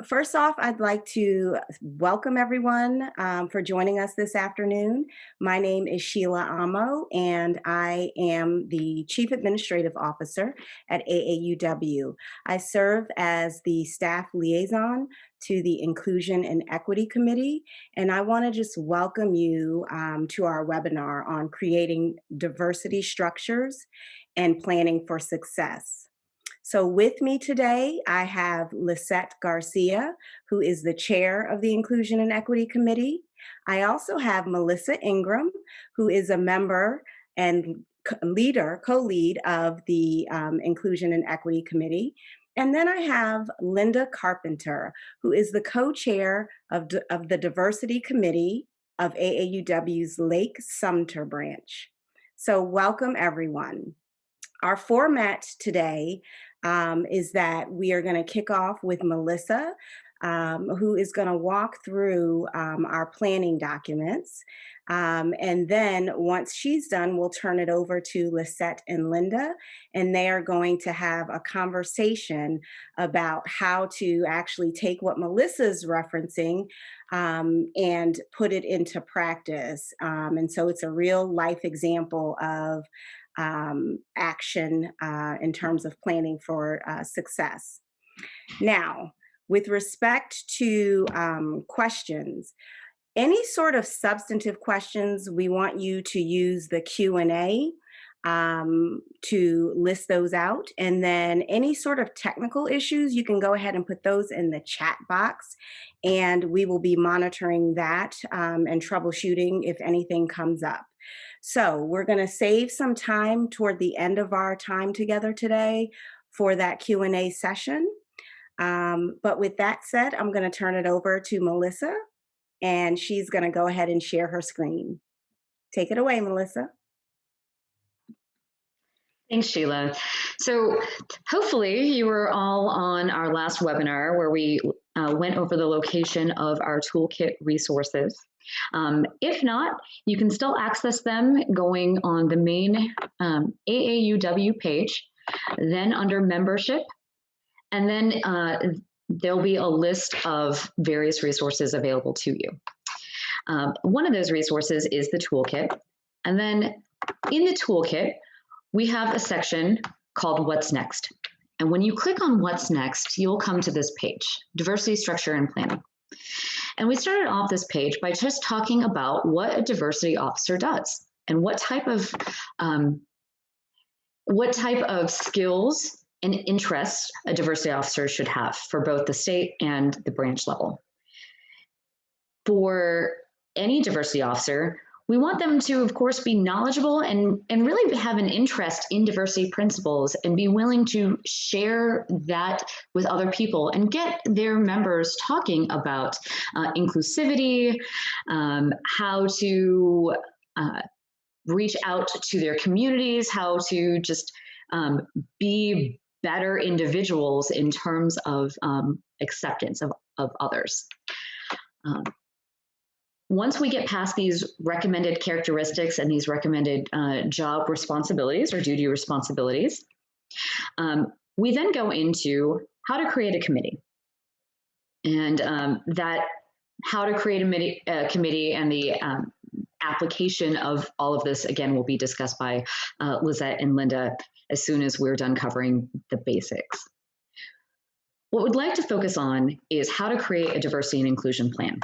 First off, I'd like to welcome everyone for joining us this afternoon. My name is Sheila Amo, and I am the Chief Administrative Officer at AAUW. I serve as the staff liaison to the Inclusion and Equity Committee, and I want to just welcome you to our webinar on creating diversity structures and planning for success. So with me today, I have Lisette Garcia, who is the chair of the Inclusion and Equity Committee. I also have Melissa Ingram, who is a member and co-lead of the Inclusion and Equity Committee. And then I have Linda Carpenter, who is the co-chair of the Diversity Committee of AAUW's Lake Sumter branch. So welcome, everyone. Our format today is that we are going to kick off with Melissa, who is going to walk through our planning documents. And then once she's done, we'll turn it over to Lisette and Linda, and they are going to have a conversation about how to actually take what Melissa's referencing and put it into practice. And so it's a real life example of action in terms of planning for success. Now, with respect to questions, any sort of substantive questions, we want you to use the Q&A to list those out. And then any sort of technical issues, you can go ahead and put those in the chat box, and we will be monitoring that and troubleshooting if anything comes up. So we're going to save some time toward the end of our time together today for that Q&A session. But with that said, I'm going to turn it over to Melissa, and she's going to go ahead and share her screen. Take it away, Melissa. Thanks, Sheila. So hopefully you were all on our last webinar where we went over the location of our toolkit resources. If not, you can still access them going on the main AAUW page, then under membership, and then there'll be a list of various resources available to you. One of those resources is the toolkit. And then in the toolkit, we have a section called What's Next. And when you click on What's Next, you'll come to this page, Diversity, Structure, and Planning. And we started off this page by just talking about what a diversity officer does and what type of skills and interests a diversity officer should have for both the state and the branch level. For any diversity officer, we want them to, of course, be knowledgeable and really have an interest in diversity principles and be willing to share that with other people and get their members talking about inclusivity, how to reach out to their communities, how to just be better individuals in terms of acceptance of others. Once we get past these recommended characteristics and these recommended job responsibilities or duty responsibilities, we then go into how to create a committee. And that how to create a committee and the application of all of this, again, will be discussed by Lisette and Linda as soon as we're done covering the basics. What we'd like to focus on is how to create a diversity and inclusion plan.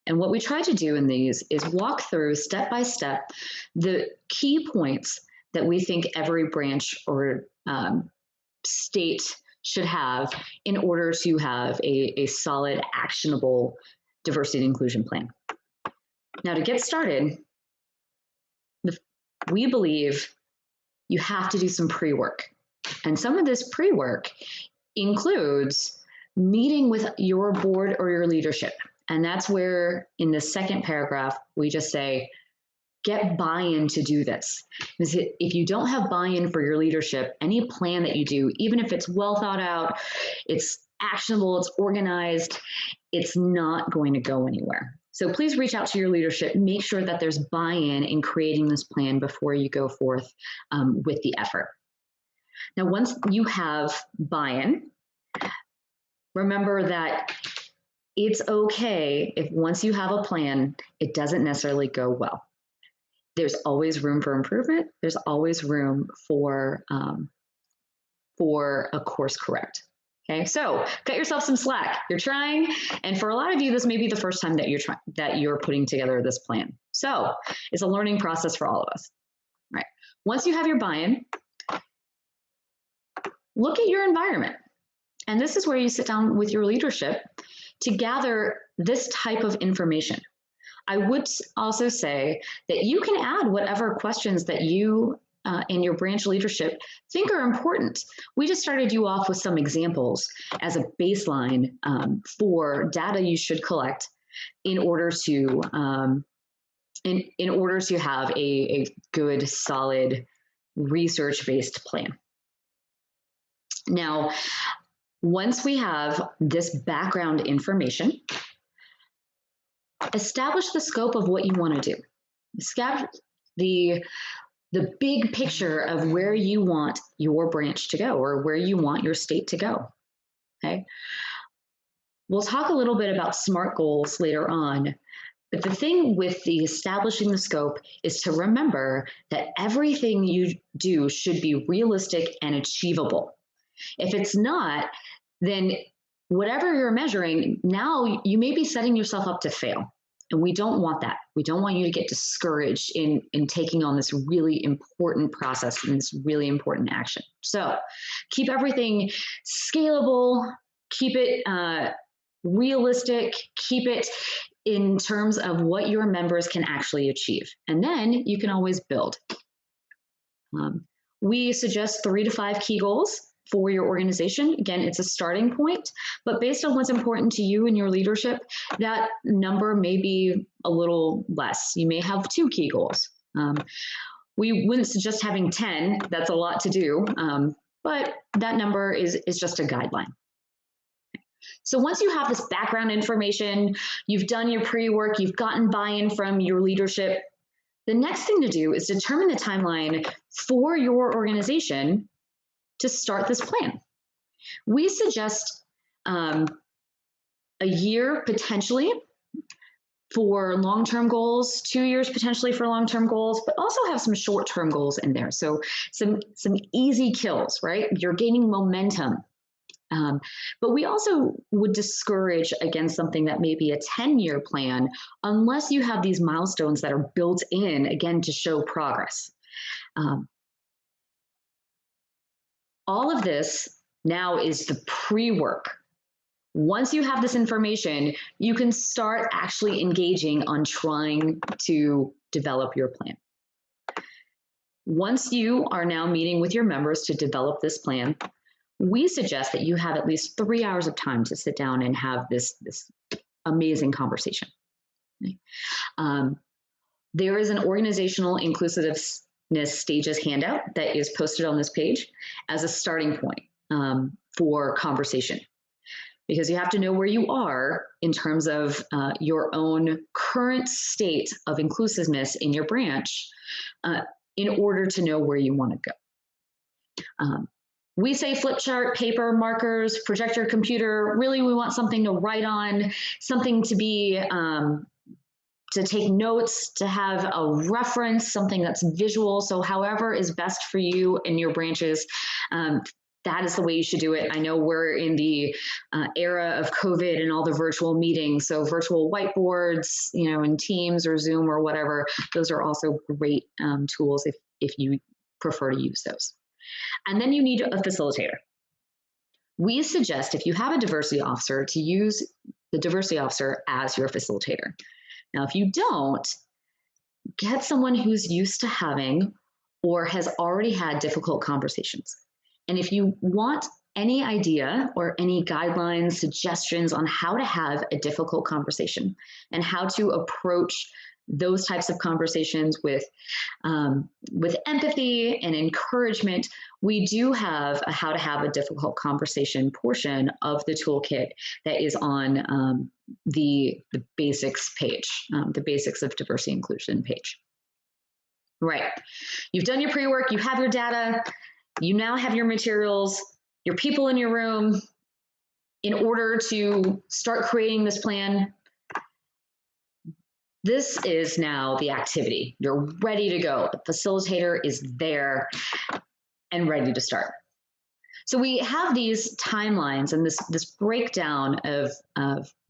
And what we try to do in these is walk through step by step the key points that we think every branch or state should have in order to have a solid, actionable diversity and inclusion plan. Now, to get started, we believe you have to do some pre-work. And some of this pre-work includes meeting with your board or your leadership. And that's where in the second paragraph, we just say, get buy-in to do this. Because if you don't have buy-in for your leadership, any plan that you do, even if it's well thought out, it's actionable, it's organized, it's not going to go anywhere. So please reach out to your leadership, make sure that there's buy-in in creating this plan before you go forth with the effort. Now, once you have buy-in, remember that It's okay if once you have a plan, it doesn't necessarily go well. There's always room for improvement. There's always room for a course correct. Okay, so cut yourself some slack. You're trying, and for a lot of you, this may be the first time that you're putting together this plan. So it's a learning process for all of us. Right. Once you have your buy-in, look at your environment. And this is where you sit down with your leadership to gather this type of information. I would also say that you can add whatever questions that you and your branch leadership think are important. We just started you off with some examples as a baseline for data you should collect in order to have a good, solid, research-based plan. Now, once we have this background information, establish the scope of what you want to do. Establish the big picture of where you want your branch to go or where you want your state to go. Okay. We'll talk a little bit about SMART goals later on, but the thing with the establishing the scope is to remember that everything you do should be realistic and achievable. If it's not, then whatever you're measuring, now you may be setting yourself up to fail. And we don't want that. We don't want you to get discouraged in taking on this really important process and this really important action. So keep everything scalable, keep it realistic, keep it in terms of what your members can actually achieve. And then you can always build. We suggest 3 to 5 key goals for your organization. Again, it's a starting point, but based on what's important to you and your leadership, that number may be a little less. You may have 2 key goals. We wouldn't suggest having 10. That's a lot to do, but that number is just a guideline. So once you have this background information, you've done your pre-work, you've gotten buy-in from your leadership, the next thing to do is determine the timeline for your organization to start this plan. We suggest a year potentially for long-term goals, 2 years potentially for long-term goals, but also have some short-term goals in there. So some easy kills, right? You're gaining momentum. But we also would discourage against something that may be a 10-year plan unless you have these milestones that are built in, again, to show progress. All of this now is the pre-work. Once you have this information, you can start actually engaging on trying to develop your plan. Once you are now meeting with your members to develop this plan, we suggest that you have at least 3 hours of time to sit down and have this amazing conversation. There is an organizational inclusiveness stages handout that is posted on this page as a starting point for conversation, because you have to know where you are in terms of your own current state of inclusiveness in your branch in order to know where you want to go. We say flip chart, paper, markers, projector, computer. Really, we want something to write on, something to be to take notes, to have a reference, something that's visual. So however is best for you and your branches, that is the way you should do it. I know we're in the era of COVID and all the virtual meetings. So virtual whiteboards, in Teams or Zoom or whatever, those are also great tools if you prefer to use those. And then you need a facilitator. We suggest if you have a diversity officer to use the diversity officer as your facilitator. Now, if you don't, get someone who's used to having or has already had difficult conversations. And if you want any idea or any guidelines, suggestions on how to have a difficult conversation and how to approach those types of conversations with empathy and encouragement, we do have a how to have a difficult conversation portion of the toolkit that is on the basics page, the basics of diversity inclusion page. Right. You've done your pre-work, you have your data, you now have your materials, your people in your room. in order to start creating this plan, this is now the activity. You're ready to go. The facilitator is there and ready to start. So we have these timelines and this breakdown of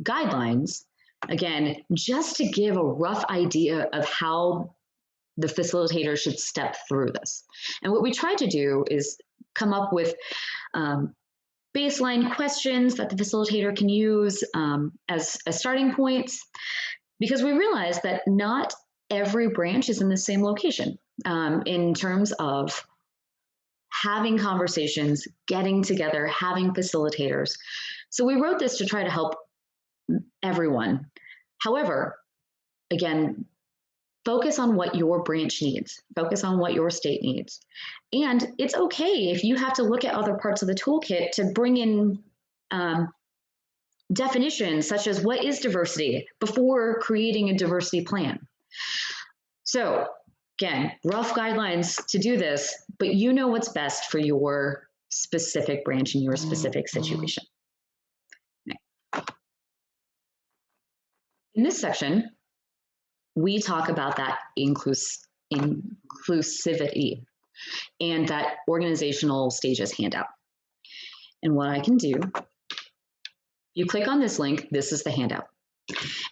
guidelines, again, just to give a rough idea of how the facilitator should step through this. And what we tried to do is come up with baseline questions that the facilitator can use as starting points, because we realized that not every branch is in the same location in terms of having conversations, getting together, having facilitators. So we wrote this to try to help everyone. However, again, focus on what your branch needs, focus on what your state needs. And it's okay if you have to look at other parts of the toolkit to bring in definitions such as what is diversity before creating a diversity plan. So again, rough guidelines to do this, but you know what's best for your specific branch and your specific situation. Okay. In this section, we talk about that inclusivity and that organizational stages handout. And what I can do, you click on this link, this is the handout.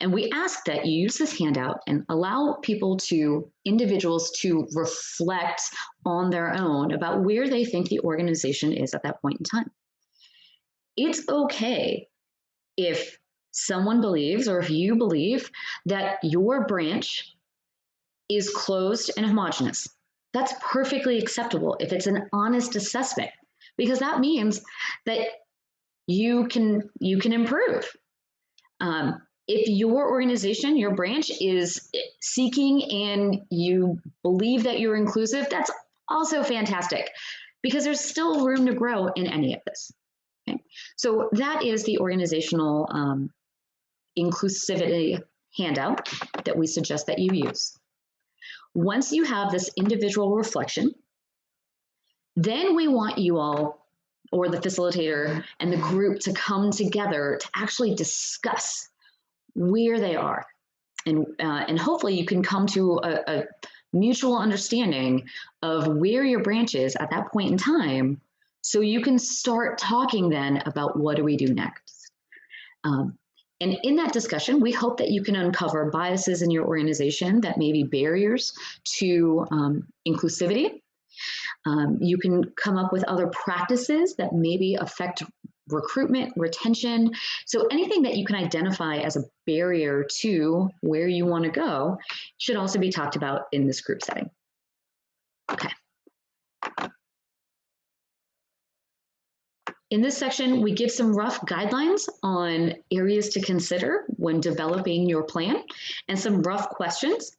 And we ask that you use this handout and allow individuals to reflect on their own about where they think the organization is at that point in time. It's okay if someone believes, or if you believe, that your branch is closed and homogenous. That's perfectly acceptable if it's an honest assessment, because that means that you can improve. If your organization, your branch is seeking and you believe that you're inclusive, that's also fantastic, because there's still room to grow in any of this. Okay? So that is the organizational inclusivity handout that we suggest that you use. Once you have this individual reflection, then we want you all, or the facilitator and the group, to come together to actually discuss where they are. And hopefully you can come to a mutual understanding of where your branch is at that point in time, so you can start talking then about what do we do next. And in that discussion, we hope that you can uncover biases in your organization that may be barriers to inclusivity. You can come up with other practices that maybe affect recruitment, retention. So anything that you can identify as a barrier to where you want to go should also be talked about in this group setting. Okay. In this section, we give some rough guidelines on areas to consider when developing your plan, and some rough questions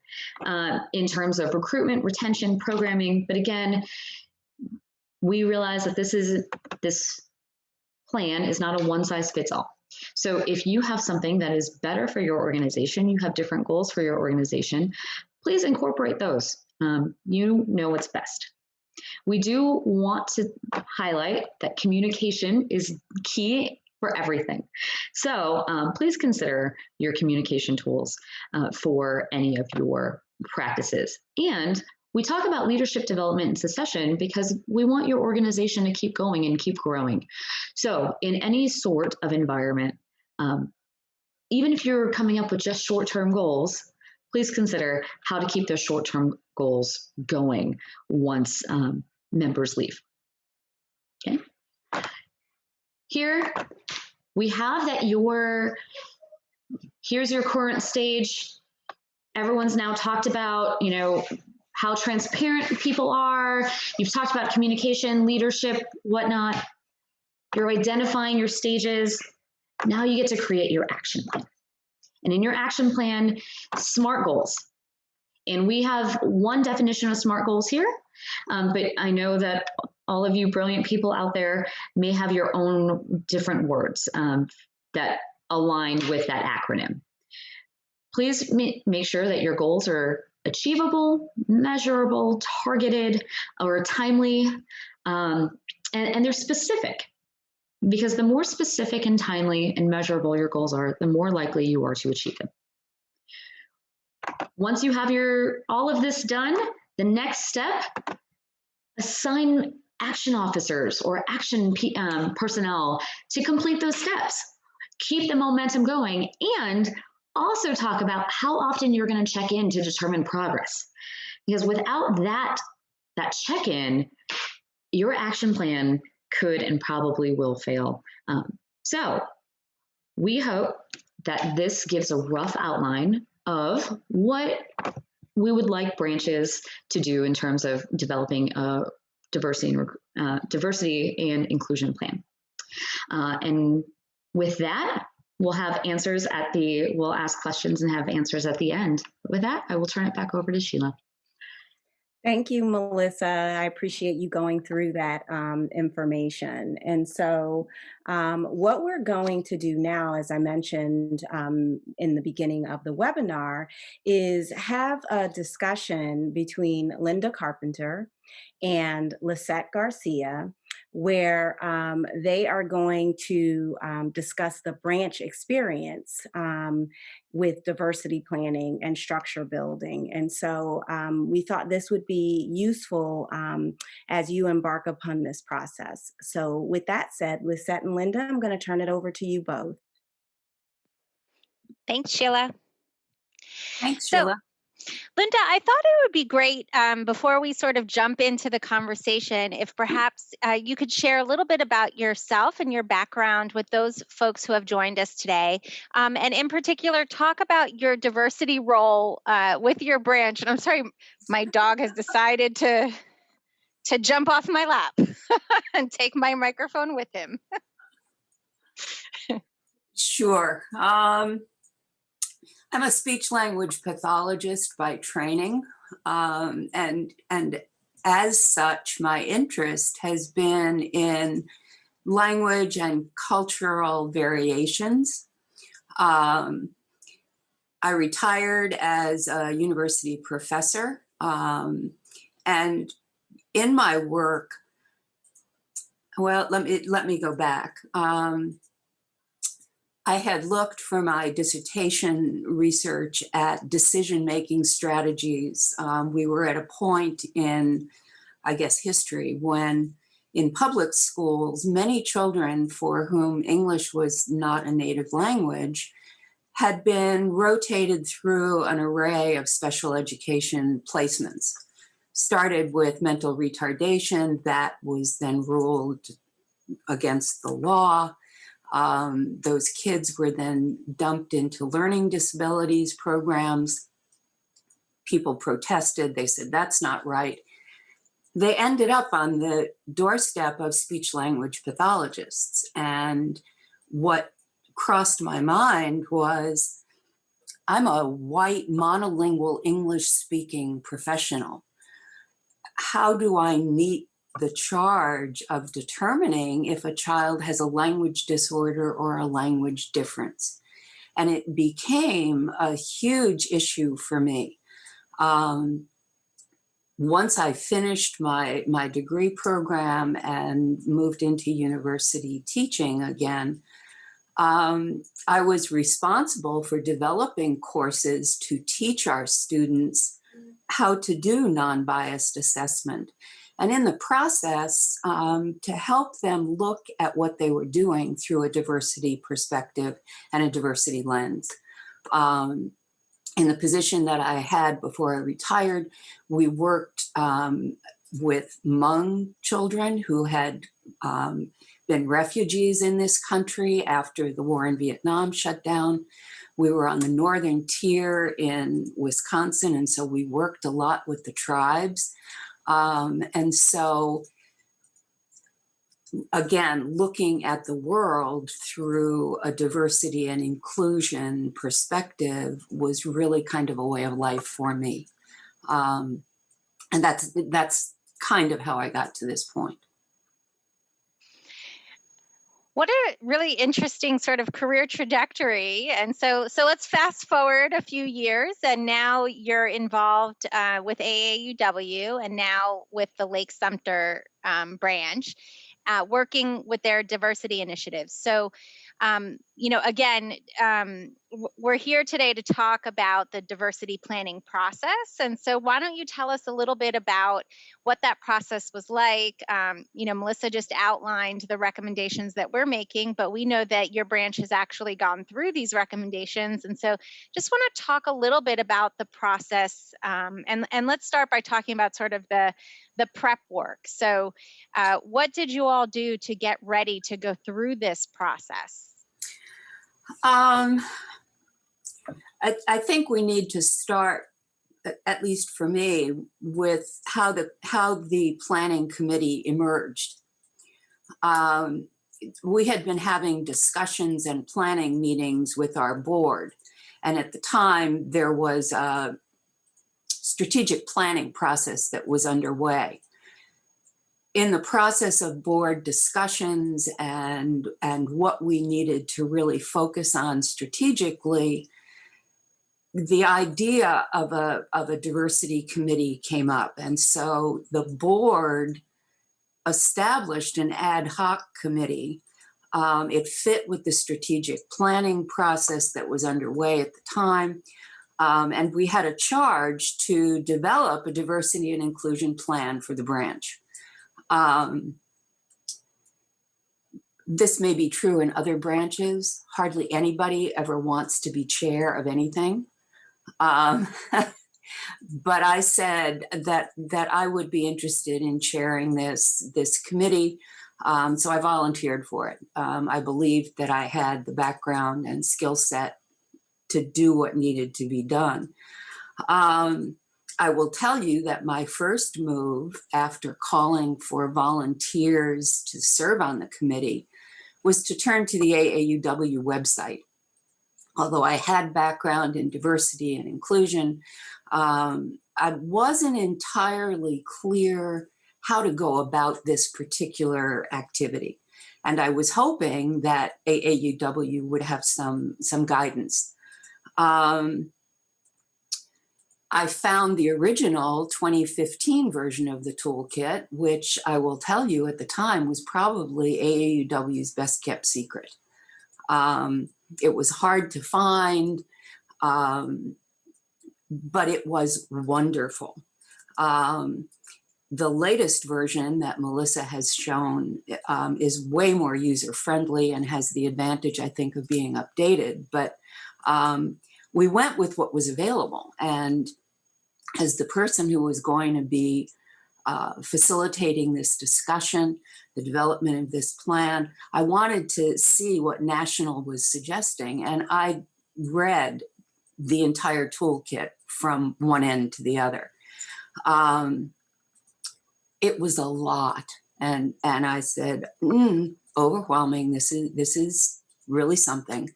in terms of recruitment, retention, programming. But again, we realize that this plan is not a one-size-fits-all. So if you have something that is better for your organization, you have different goals for your organization, please incorporate those. You know what's best. We do want to highlight that communication is key for everything. So please consider your communication tools for any of your practices. And we talk about leadership development in succession because we want your organization to keep going and keep growing. So in any sort of environment, even if you're coming up with just short-term goals, please consider how to keep those short-term goals going once members leave. Okay. Here we have that here's your current stage. Everyone's now talked about, how transparent people are. You've talked about communication, leadership, whatnot. You're identifying your stages. Now you get to create your action plan. And in your action plan, SMART goals. And we have one definition of SMART goals here, but I know that all of you brilliant people out there may have your own different words that align with that acronym. Please make sure that your goals are achievable, measurable, targeted, or timely, and they're specific. because the more specific and timely and measurable your goals are, the more likely you are to achieve them. Once you have all of this done, the next step, assign action officers or action personnel to complete those steps. Keep the momentum going, and also talk about how often you're going to check in to determine progress. Because without that check-in, your action plan could and probably will fail. So we hope that this gives a rough outline of what we would like branches to do in terms of developing a diversity and inclusion plan. And with that, we'll ask questions and have answers at the end. With that, I will turn it back over to Sheila. Thank you, Melissa. I appreciate you going through that information. And so what we're going to do now, as I mentioned in the beginning of the webinar, is have a discussion between Linda Carpenter and Lisette Garcia, where they are going to discuss the branch experience with diversity planning and structure building. And so we thought this would be useful as you embark upon this process. So with that said, Lisette and Linda, I'm going to turn it over to you both. Thanks, Sheila. Thanks, Sheila. Linda, I thought it would be great before we sort of jump into the conversation, if perhaps you could share a little bit about yourself and your background with those folks who have joined us today. And in particular, talk about your diversity role with your branch. And I'm sorry, my dog has decided to jump off my lap and take my microphone with him. Sure. I'm a speech language pathologist by training, and as such, my interest has been in language and cultural variations. I retired as a university professor, and in my work, well, let me go back. I had looked for my dissertation research at decision-making strategies. We were at a point in, I guess, history when in public schools, many children for whom English was not a native language had been rotated through an array of special education placements. Started with mental retardation, that was then ruled against the law. Those kids were then dumped into learning disabilities programs. People protested. They said, that's not right. They ended up on the doorstep of speech language pathologists. And what crossed my mind was, I'm a white monolingual English speaking professional. How do I meet the charge of determining if a child has a language disorder or a language difference? And it became a huge issue for me. Once I finished my degree program and moved into university teaching again, I was responsible for developing courses to teach our students how to do non-biased assessment. And in the process, to help them look at what they were doing through a diversity perspective and a diversity lens. In the position that I had before I retired, we worked with Hmong children who had been refugees in this country after the war in Vietnam shut down. We were on the northern tier in Wisconsin, and so we worked a lot with the tribes. And so, again, looking at the world through a diversity and inclusion perspective was really kind of a way of life for me. And that's kind of how I got to this point. What a really interesting sort of career trajectory. And so let's fast forward a few years, and now you're involved with AAUW and now with the Lake Sumter branch. working with their diversity initiatives. So, again, we're here today to talk about the diversity planning process. And so why don't you tell us a little bit about what that process was like? Melissa just outlined the recommendations that we're making, but we know that your branch has actually gone through these recommendations. And so just want to talk a little bit about the process. And let's start by talking about sort of the prep work. So what did you all do to get ready to go through this process? I think we need to start, at least for me, with how the planning committee emerged. We had been having discussions and planning meetings with our board, and at the time there was a strategic planning process that was underway. In the process of board discussions and what we needed to really focus on strategically, the idea of a diversity committee came up. And so the board established an ad hoc committee. It fit with the strategic planning process that was underway at the time. And we had a charge to develop a diversity and inclusion plan for the branch. This may be true in other branches. Hardly anybody ever wants to be chair of anything. But I said that I would be interested in chairing this committee. So I volunteered for it. I believed that I had the background and skill set to do what needed to be done. I will tell you that my first move after calling for volunteers to serve on the committee was to turn to the AAUW website. Although I had background in diversity and inclusion, I wasn't entirely clear how to go about this particular activity. And I was hoping that AAUW would have some guidance. I found the original 2015 version of the toolkit, which I will tell you at the time was probably AAUW's best kept secret. It was hard to find, but it was wonderful. The latest version that Melissa has shown is way more user-friendly and has the advantage, I think, of being updated. But we went with what was available. And as the person who was going to be facilitating this discussion, the development of this plan, I wanted to see what National was suggesting. And I read the entire toolkit from one end to the other. It was a lot. And I said, overwhelming, this is really something.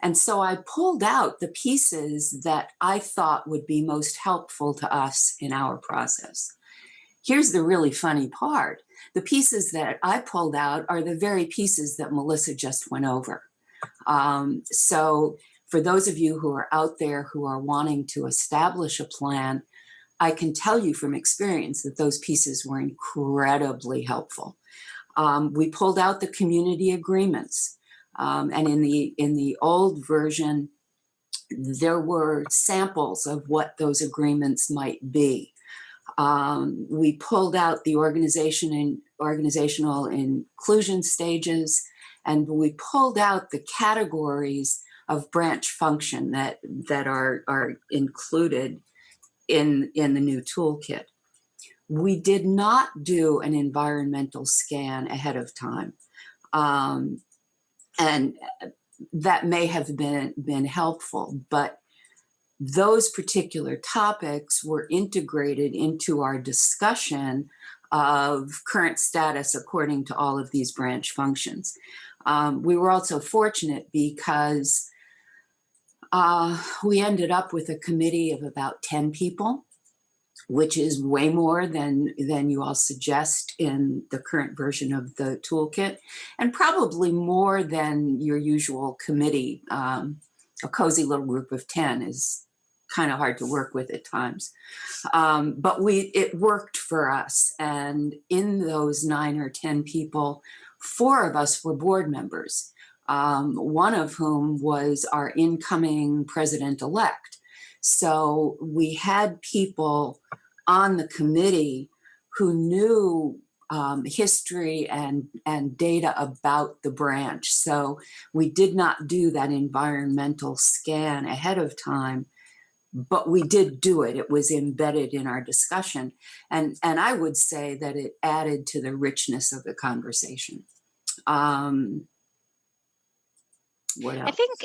And so I pulled out the pieces that I thought would be most helpful to us in our process. Here's the really funny part. The pieces that I pulled out are the very pieces that Melissa just went over. So for those of you who are out there who are wanting to establish a plan, I can tell you from experience that those pieces were incredibly helpful. We pulled out the community agreements. And in the old version, there were samples of what those agreements might be. We pulled out the organizational inclusion stages, and we pulled out the categories of branch function that are included in the new toolkit. We did not do an environmental scan ahead of time. And that may have been helpful, but those particular topics were integrated into our discussion of current status according to all of these branch functions. We were also fortunate because we ended up with a committee of about 10 people, which is way more than you all suggest in the current version of the toolkit, and probably more than your usual committee. A cozy little group of 10 is kind of hard to work with at times. But it worked for us. And in those 9 or 10 people, 4 of us were board members, one of whom was our incoming president-elect. So we had people on the committee who knew history and data about the branch. So we did not do that environmental scan ahead of time, but we did do it. It was embedded in our discussion. And I would say that it added to the richness of the conversation. What else? I think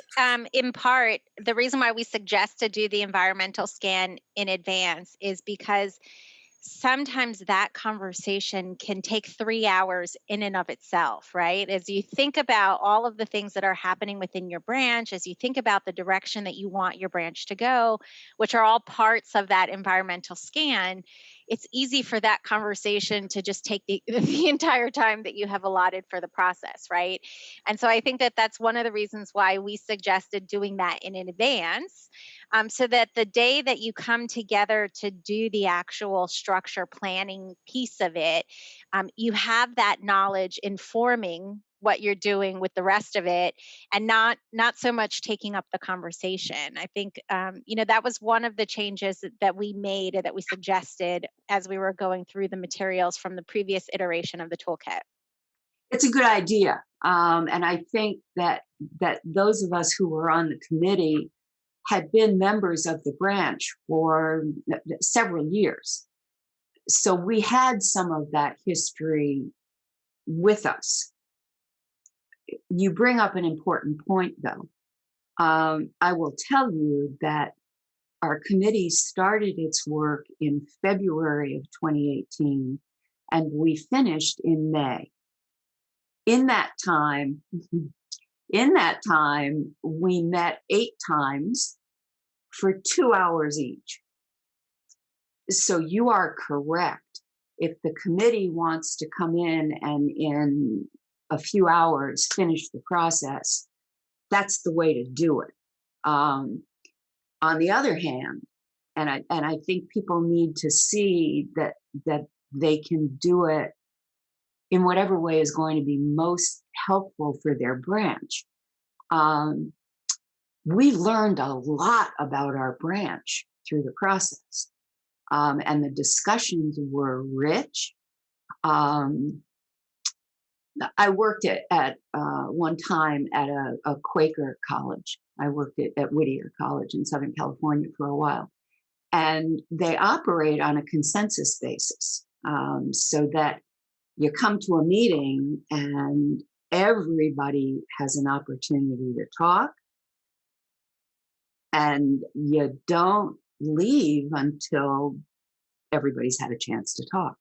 in part, the reason why we suggest to do the environmental scan in advance is because sometimes that conversation can take 3 hours in and of itself, right? As you think about all of the things that are happening within your branch, as you think about the direction that you want your branch to go, which are all parts of that environmental scan, it's easy for that conversation to just take the entire time that you have allotted for the process, right? And so I think that that's one of the reasons why we suggested doing that in advance, so that the day that you come together to do the actual structure planning piece of it, you have that knowledge informing what you're doing with the rest of it, and not so much taking up the conversation. I think that was one of the changes that we made, or that we suggested as we were going through the materials from the previous iteration of the toolkit. It's a good idea, and I think that those of us who were on the committee had been members of the branch for several years, so we had some of that history with us. You bring up an important point, though. I will tell you that our committee started its work in February of 2018, and we finished in May. In that time, we met 8 times for 2 hours each. So you are correct. If the committee wants to come in and in a few hours finish the process, that's the way to do it. On the other hand, and I think people need to see that they can do it in whatever way is going to be most helpful for their branch. We learned a lot about our branch through the process, and the discussions were rich. I worked at one time at a Quaker college. I worked at Whittier College in Southern California for a while. And they operate on a consensus basis, so that you come to a meeting and everybody has an opportunity to talk, and you don't leave until everybody's had a chance to talk.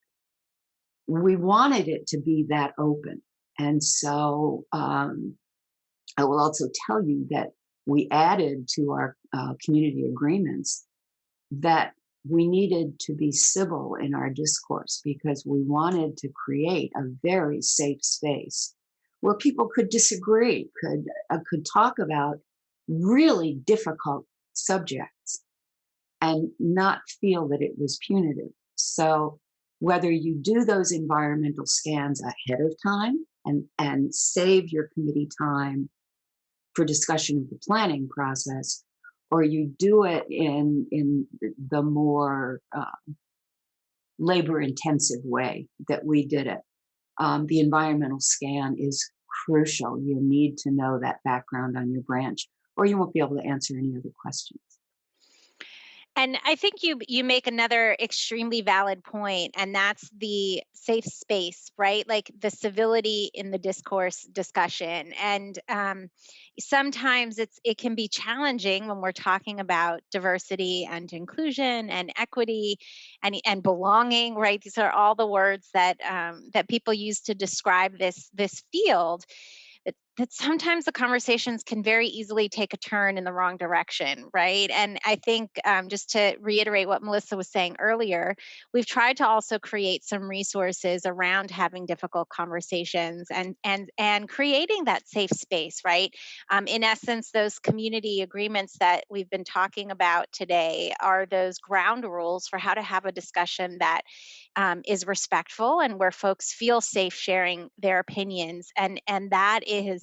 We wanted it to be that open. And so I will also tell you that we added to our community agreements that we needed to be civil in our discourse, because we wanted to create a very safe space where people could disagree, could talk about really difficult subjects and not feel that it was punitive. So whether you do those environmental scans ahead of time and save your committee time for discussion of the planning process, or you do it in the more labor-intensive way that we did it, the environmental scan is crucial. You need to know that background on your branch, or you won't be able to answer any other questions. And I think you make another extremely valid point, and that's the safe space, right? Like the civility in the discourse discussion. And sometimes it can be challenging when we're talking about diversity and inclusion and equity and belonging, right? These are all the words that that people use to describe this field. that sometimes the conversations can very easily take a turn in the wrong direction, right? And I think, just to reiterate what Melissa was saying earlier, we've tried to also create some resources around having difficult conversations and creating that safe space, right? In essence, those community agreements that we've been talking about today are those ground rules for how to have a discussion that is respectful and where folks feel safe sharing their opinions, and that is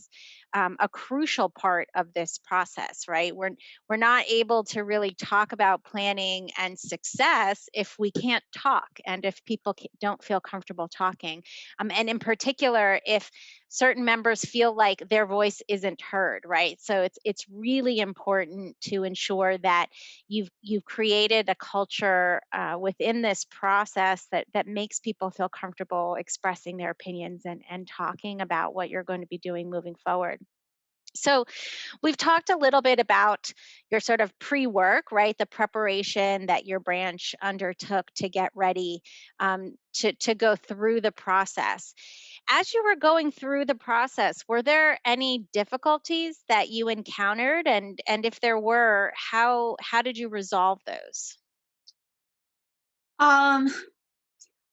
a crucial part of this process, right? We're not able to really talk about planning and success if we can't talk, and if people don't feel comfortable talking, and in particular if certain members feel like their voice isn't heard, right? So it's really important to ensure that you've created a culture within this process that makes people feel comfortable expressing their opinions and talking about what you're going to be doing moving forward. So we've talked a little bit about your sort of pre-work, right? The preparation that your branch undertook to get ready, to go through the process. As you were going through the process, were there any difficulties that you encountered? And if there were, how did you resolve those? Um,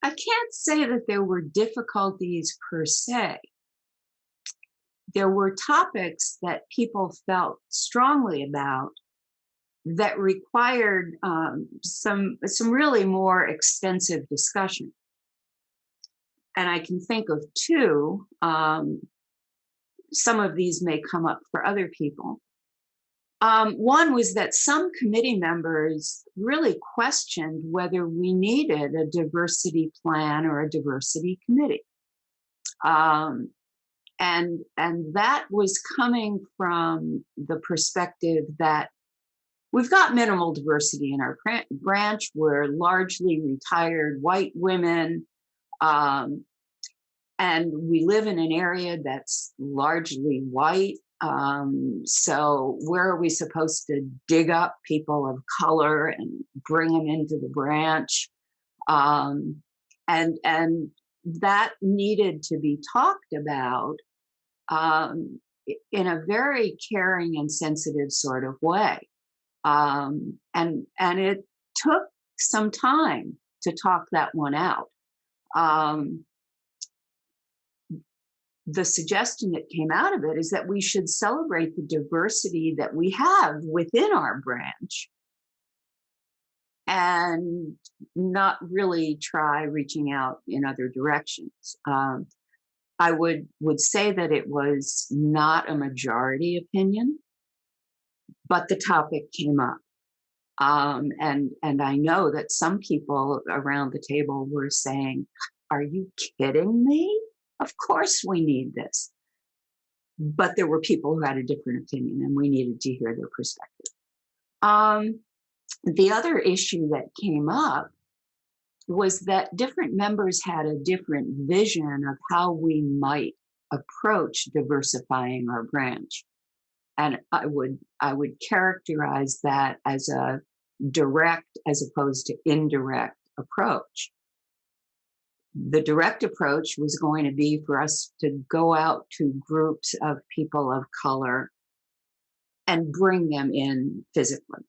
I can't say that there were difficulties per se. There were topics that people felt strongly about that required some really more extensive discussion. And I can think of two. Some of these may come up for other people. One was that some committee members really questioned whether we needed a diversity plan or a diversity committee. Um, and that was coming from the perspective that we've got minimal diversity in our branch. We're largely retired white women. Um, and we live in an area that's largely white. So where are we supposed to dig up people of color and bring them into the branch? And that needed to be talked about in a very caring and sensitive sort of way. And it took some time to talk that one out. The suggestion that came out of it is that we should celebrate the diversity that we have within our branch and not really try reaching out in other directions. I would say that it was not a majority opinion, but the topic came up. And I know that some people around the table were saying, "Are you kidding me? Of course we need this." But there were people who had a different opinion, and we needed to hear their perspective. The other issue that came up was that different members had a different vision of how we might approach diversifying our branch. And I would characterize that as a direct as opposed to indirect approach. The direct approach was going to be for us to go out to groups of people of color and bring them in physically.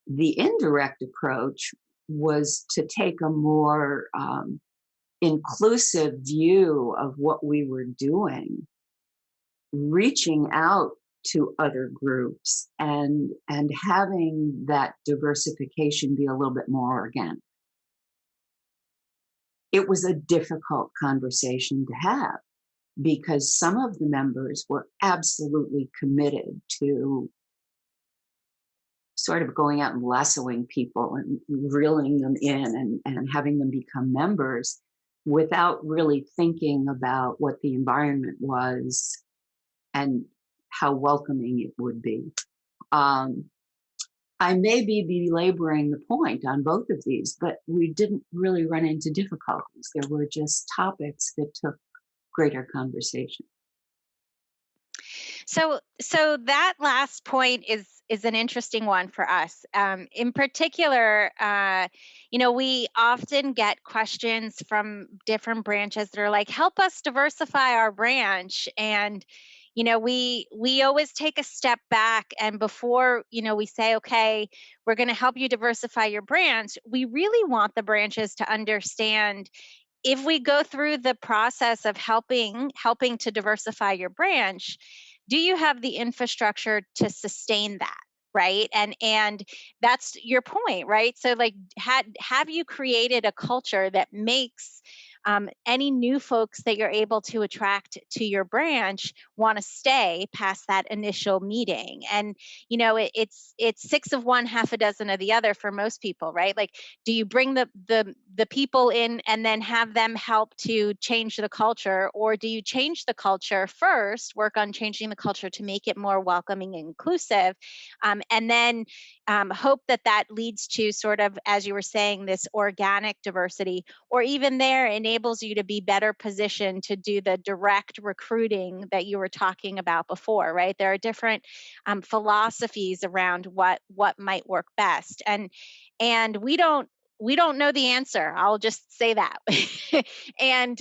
The indirect approach was to take a more inclusive view of what we were doing, reaching out to other groups and having that diversification be a little bit more organic. It was a difficult conversation to have because some of the members were absolutely committed to sort of going out and lassoing people and reeling them in and having them become members without really thinking about what the environment was and how welcoming it would be. I may be belaboring the point on both of these, but we didn't really run into difficulties. There were just topics that took greater conversation. So that last point is an interesting one for us. In particular, we often get questions from different branches that are like, "Help us diversify our branch," and we always take a step back, and before we say, "Okay, we're going to help you diversify your branch," we really want the branches to understand, if we go through the process of helping to diversify your branch, do you have the infrastructure to sustain that? Right. And that's your point, right? So like, have you created a culture that makes any new folks that you're able to attract to your branch want to stay past that initial meeting? And it's six of one, half a dozen of the other for most people, right? Like, do you bring the people in and then have them help to change the culture, or do you change the culture first, work on changing the culture to make it more welcoming and inclusive, and then hope that that leads to, sort of, as you were saying, this organic diversity, or even there enables you to be better positioned to do the direct recruiting that you were talking about before, right? There are different philosophies around what might work best, and we don't know the answer. I'll just say that. And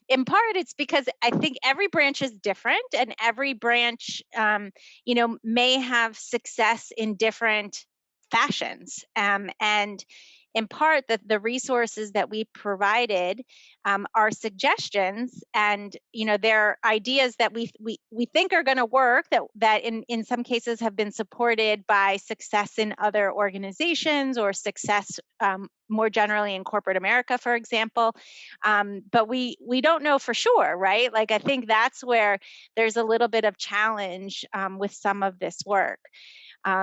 in part, it's because I think every branch is different, and every branch, may have success in different fashions. And in part, that the resources that we provided are suggestions, and they're ideas that we think are going to work, that in some cases have been supported by success in other organizations, or success more generally in corporate America, for example. But we don't know for sure, right? Like, I think that's where there's a little bit of challenge with some of this work.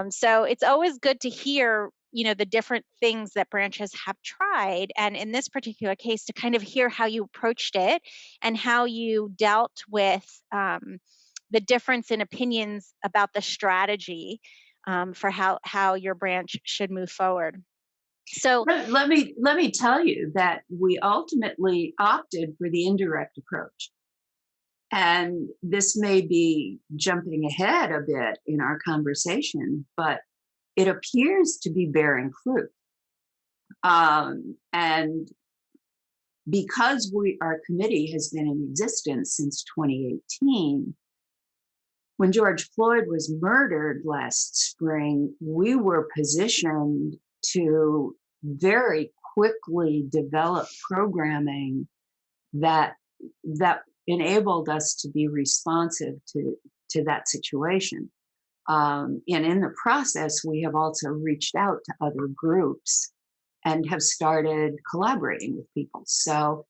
So it's always good to hear, the different things that branches have tried. And in this particular case, to kind of hear how you approached it and how you dealt with the difference in opinions about the strategy for how your branch should move forward. So Let me tell you that we ultimately opted for the indirect approach. And this may be jumping ahead a bit in our conversation, but it appears to be bearing fruit. And because our committee has been in existence since 2018, when George Floyd was murdered last spring, we were positioned to very quickly develop programming that enabled us to be responsive to that situation. And in the process, we have also reached out to other groups and have started collaborating with people. So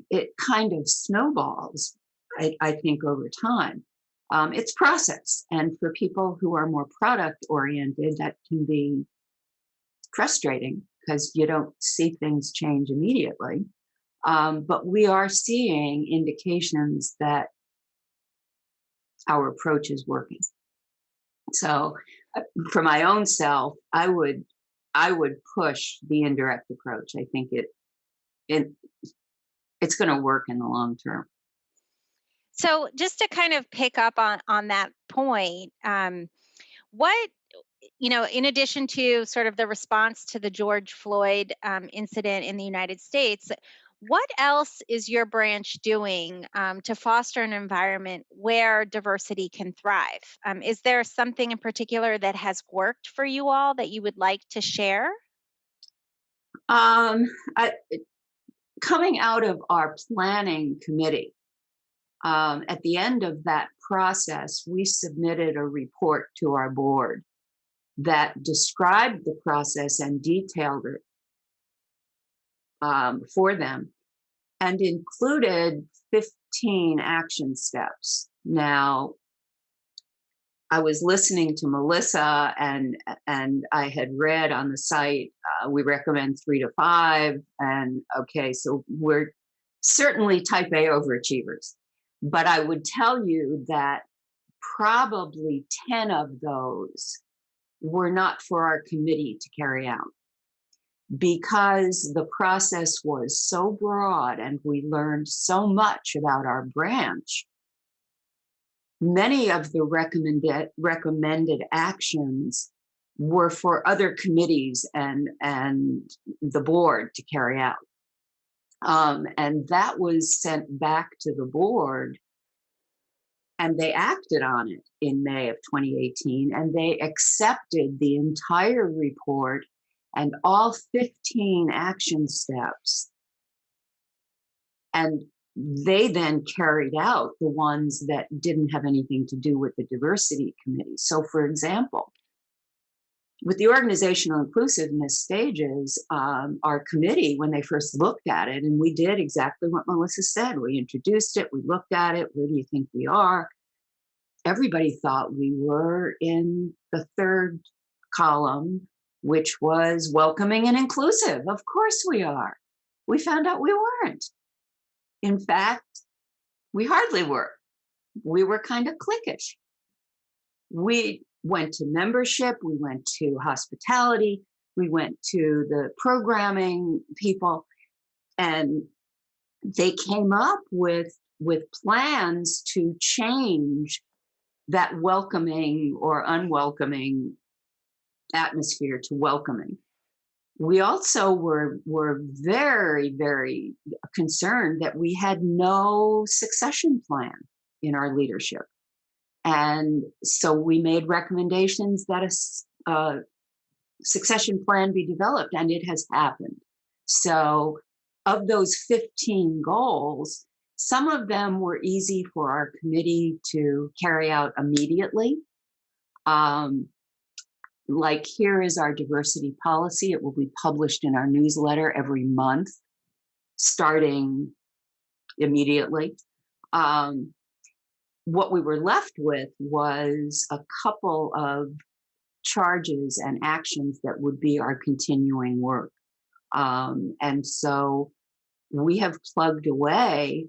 it kind of snowballs, I think, over time. It's process. And for people who are more product oriented, that can be frustrating because you don't see things change immediately. But we are seeing indications that our approach is working. So, for my own self, I would push the indirect approach. I think it's going to work in the long term. So just to kind of pick up on that point, what in addition to sort of the response to the George Floyd incident in the United States, what else is your branch doing to foster an environment where diversity can thrive? Is there something in particular that has worked for you all that you would like to share? Coming out of our planning committee, at the end of that process, we submitted a report to our board that described the process and detailed it for them, and included 15 action steps. Now, I was listening to Melissa, and I had read on the site, we recommend 3 to 5. And okay, so we're certainly type A overachievers. But I would tell you that probably 10 of those were not for our committee to carry out, because the process was so broad and we learned so much about our branch Many of the recommended actions were for other committees and the board to carry out. And that was sent back to the board, and they acted on it in May of 2018, and they accepted the entire report and all 15 action steps. And they then carried out the ones that didn't have anything to do with the diversity committee. So, for example, with the organizational inclusiveness stages, our committee, when they first looked at it, and we did exactly what Melissa said, we introduced it, we looked at it, where do you think we are? Everybody thought we were in the third column, which was welcoming and inclusive. Of course we are. We found out we weren't. In fact, we hardly were. We were kind of cliquish. We went to membership, we went to hospitality, we went to the programming people, and they came up with plans to change that welcoming or unwelcoming atmosphere to welcoming. We also were very, very concerned that we had no succession plan in our leadership. And so we made recommendations that a succession plan be developed, and it has happened. So of those 15 goals, some of them were easy for our committee to carry out immediately. Like, here is our diversity policy. It will be published in our newsletter every month, starting immediately. What we were left with was a couple of charges and actions that would be our continuing work. And so we have plugged away,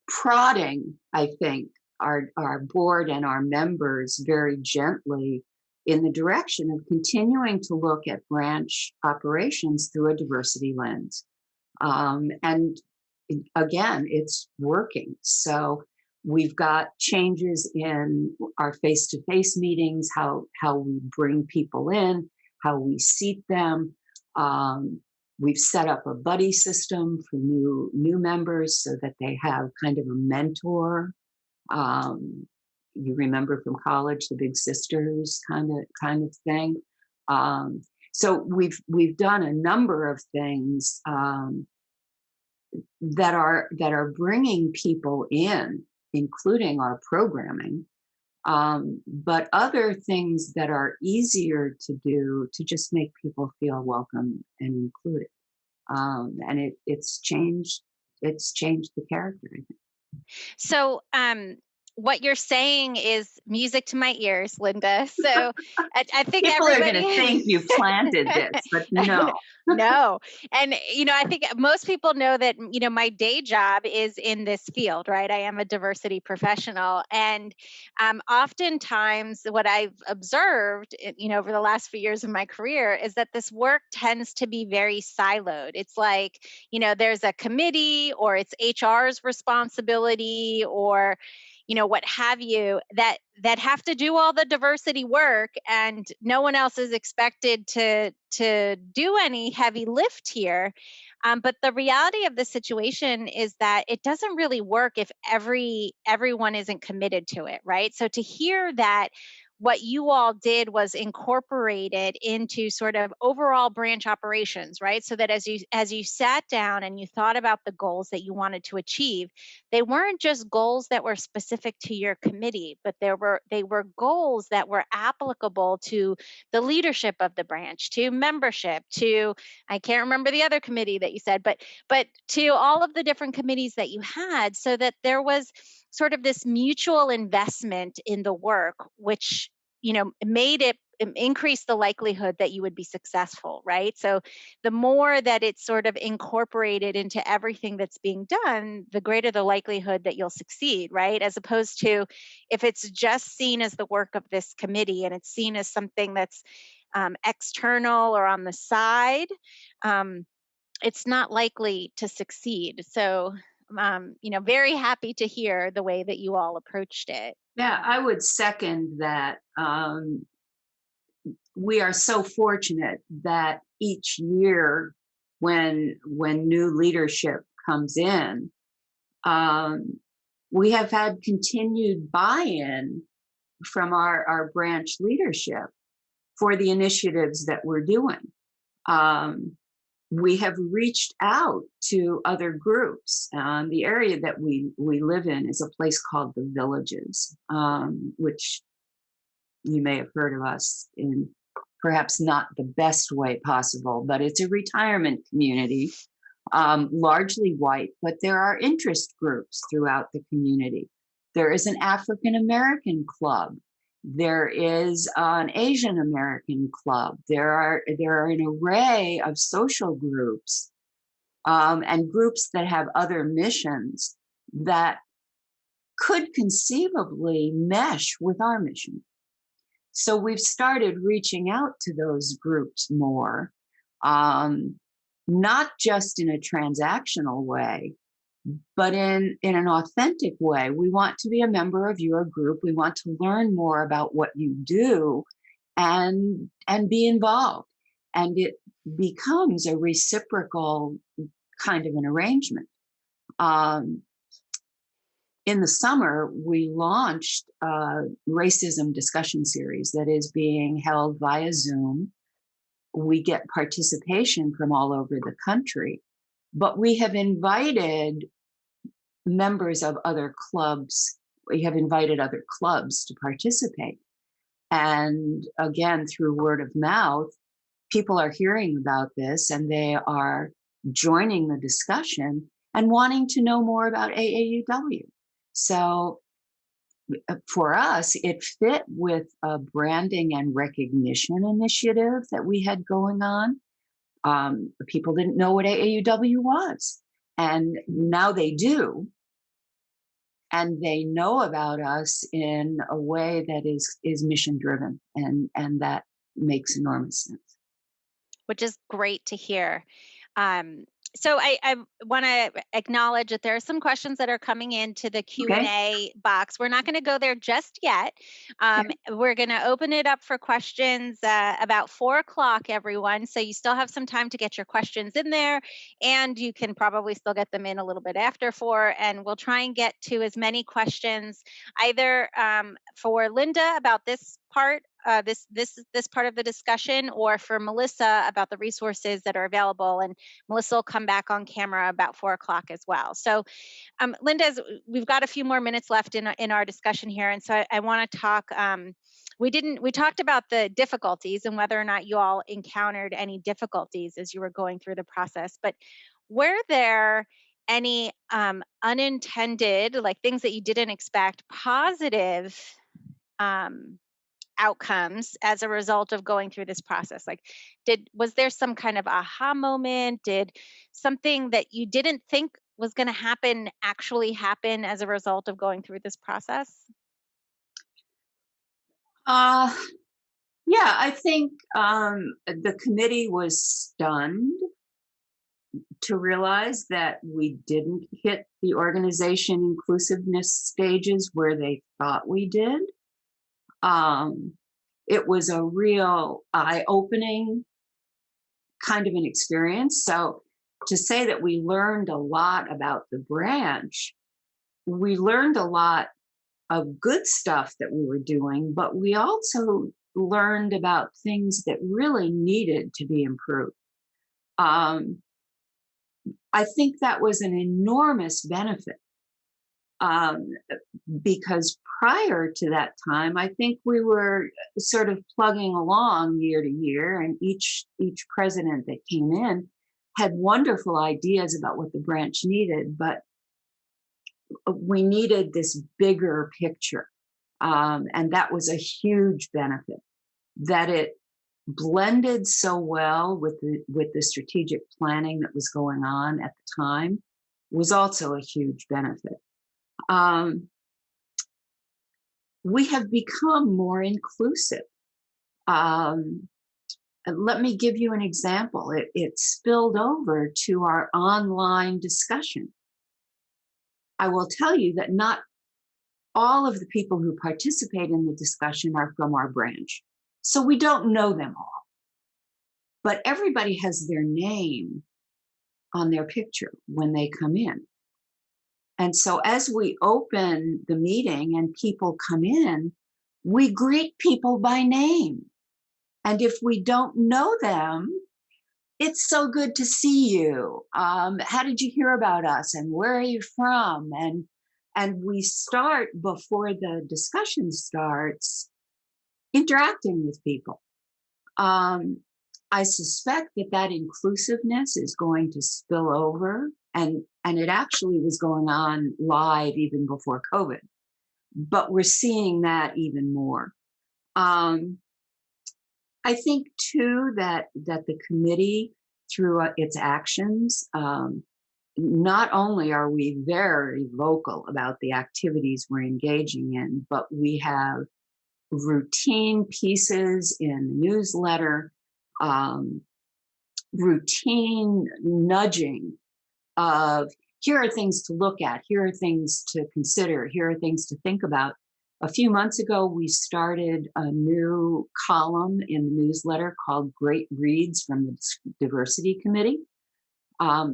prodding, I think, our board and our members very gently in the direction of continuing to look at branch operations through a diversity lens. And again, it's working. So we've got changes in our face-to-face meetings, how we bring people in, how we seat them. We've set up a buddy system for new members so that they have kind of a mentor. You remember from college, the Big Sisters kind of thing. So we've done a number of things that are bringing people in, including our programming, but other things that are easier to do to just make people feel welcome and included. And it's changed the character, I think. So, what you're saying is music to my ears, Linda. So I think people are going everybody to think you planted this, but no. No. And, I think most people know that, my day job is in this field, right? I am a diversity professional. And oftentimes what I've observed, over the last few years of my career is that this work tends to be very siloed. It's like, there's a committee, or it's HR's responsibility, or what have you, that have to do all the diversity work, and no one else is expected to do any heavy lift here. But the reality of the situation is that it doesn't really work if everyone isn't committed to it, right? So to hear that what you all did was incorporated into sort of overall branch operations, right? So that as you sat down and you thought about the goals that you wanted to achieve, they weren't just goals that were specific to your committee, but they were goals that were applicable to the leadership of the branch, to membership, to, I can't remember the other committee that you said, but to all of the different committees that you had, so that there was sort of this mutual investment in the work, which, made it increase the likelihood that you would be successful, right? So the more that it's sort of incorporated into everything that's being done, the greater the likelihood that you'll succeed, right? As opposed to if it's just seen as the work of this committee and it's seen as something that's external or on the side, it's not likely to succeed. So very happy to hear the way that you all approached it. Yeah, I would second that. We are so fortunate that each year, when new leadership comes in, um, we have had continued buy-in from our branch leadership for the initiatives that we're doing. We have reached out to other groups. The area that we live in is a place called the Villages, which you may have heard of us in perhaps not the best way possible, but it's a retirement community, largely white, but there are interest groups throughout the community. There is an African American club. There is an Asian American club. There are an array of social groups, and groups that have other missions that could conceivably mesh with our mission. So we've started reaching out to those groups more, not just in a transactional way, but in an authentic way. We want to be a member of your group. We want to learn more about what you do and be involved. And it becomes a reciprocal kind of an arrangement. In the summer, we launched a racism discussion series that is being held via Zoom. We get participation from all over the country, but we have invited members of other clubs. We have invited other clubs to participate. And again, through word of mouth, people are hearing about this and they are joining the discussion and wanting to know more about AAUW. So for us, it fit with a branding and recognition initiative that we had going on. People didn't know what AAUW was, and now they do. And they know about us in a way that is mission driven, and that makes enormous sense. Which is great to hear. So I want to acknowledge that there are some questions that are coming into the Q&A box. We're not going to go there just yet. We're going to open it up for questions about 4 o'clock, everyone. So you still have some time to get your questions in there, and you can probably still get them in a little bit after 4. And we'll try and get to as many questions either for Linda about this part, this part of the discussion, or for Melissa about the resources that are available. And Melissa will come back on camera about 4 o'clock as well. So Linda, we've got a few more minutes left in our discussion here. And so I want to talk, we talked about the difficulties and whether or not you all encountered any difficulties as you were going through the process, but were there any unintended, like things that you didn't expect, positive outcomes as a result of going through this process? Like, was there some kind of aha moment? Did something that you didn't think was going to happen actually happen as a result of going through this process? Yeah, I think the committee was stunned to realize that we didn't hit the organization inclusiveness stages where they thought we did. It was a real eye-opening kind of an experience. So to say that we learned a lot about the branch, we learned a lot of good stuff that we were doing, but we also learned about things that really needed to be improved. I think that was an enormous benefit. Because prior to that time, I think we were sort of plugging along year to year, and each president that came in had wonderful ideas about what the branch needed, but we needed this bigger picture, and that was a huge benefit. That it blended so well with the strategic planning that was going on at the time was also a huge benefit. We have become more inclusive. Let me give you an example. It spilled over to our online discussion. I will tell you that not all of the people who participate in the discussion are from our branch. So we don't know them all. But everybody has their name on their picture when they come in. And so as we open the meeting and people come in, we greet people by name. And if we don't know them, it's so good to see you. How did you hear about us? And where are you from? And we start before the discussion starts interacting with people. I suspect that inclusiveness is going to spill over, and it actually was going on live even before COVID, but we're seeing that even more. I think too that the committee, through its actions, not only are we very vocal about the activities we're engaging in, but we have routine pieces in the newsletter, routine nudging of here are things to look at, here are things to consider, here are things to think about. A few months ago, we started a new column in the newsletter called Great Reads from the Diversity Committee.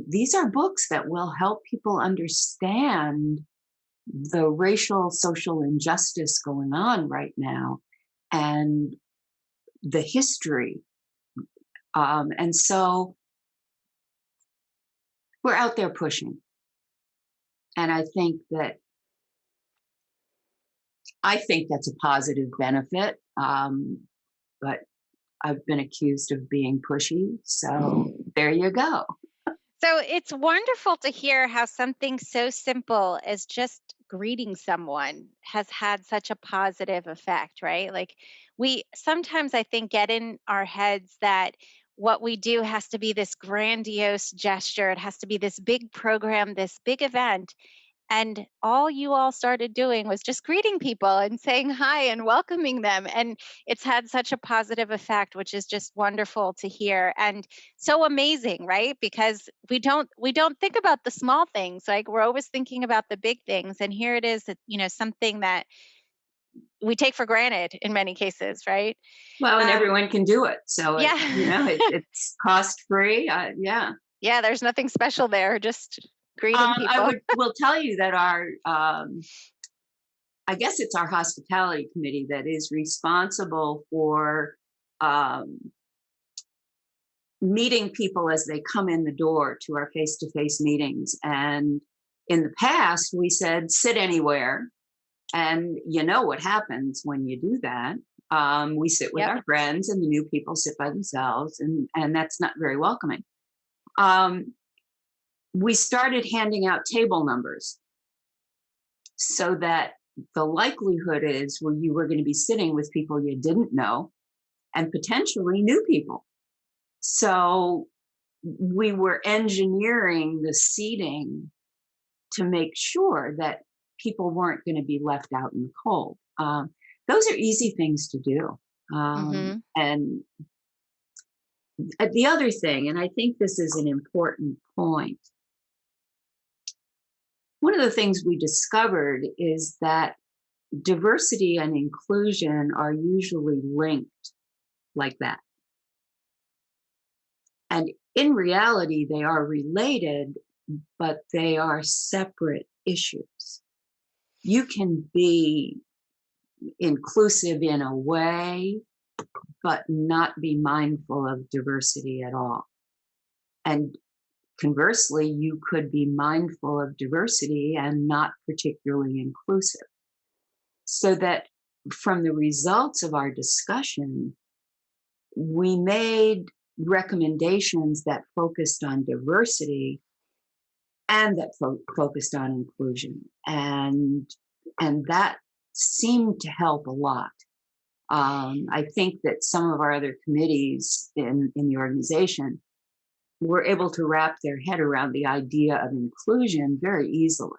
These are books that will help people understand the racial, social injustice going on right now and the history. And so we're out there pushing. And I think that's a positive benefit. But I've been accused of being pushy. So there you go. So it's wonderful to hear how something so simple as just greeting someone has had such a positive effect, right? Like we sometimes, I think, get in our heads that what we do has to be this grandiose gesture. It has to be this big program, this big event. And all you all started doing was just greeting people and saying hi and welcoming them. And it's had such a positive effect, which is just wonderful to hear and so amazing, right? Because we don't think about the small things. Like we're always thinking about the big things. And here it is, something that we take for granted in many cases, right? Well, and everyone can do it. So, Yeah. it's cost free. Yeah. Yeah, there's nothing special there. Just greeting people. Will tell you that our, I guess it's our hospitality committee that is responsible for meeting people as they come in the door to our face-to-face meetings. And in the past, we said, sit anywhere. And you know what happens when you do that. We sit with our friends and the new people sit by themselves, and that's not very welcoming. We started handing out table numbers so that the likelihood is where you were going to be sitting with people you didn't know and potentially new people. So we were engineering the seating to make sure that people weren't going to be left out in the cold. Those are easy things to do. And the other thing, and I think this is an important point, one of the things we discovered is that diversity and inclusion are usually linked like that. And in reality, they are related, but they are separate issues. You can be inclusive in a way, but not be mindful of diversity at all. And conversely, you could be mindful of diversity and not particularly inclusive. So that from the results of our discussion, we made recommendations that focused on diversity and that focused on inclusion. And that seemed to help a lot. I think that some of our other committees in the organization were able to wrap their head around the idea of inclusion very easily.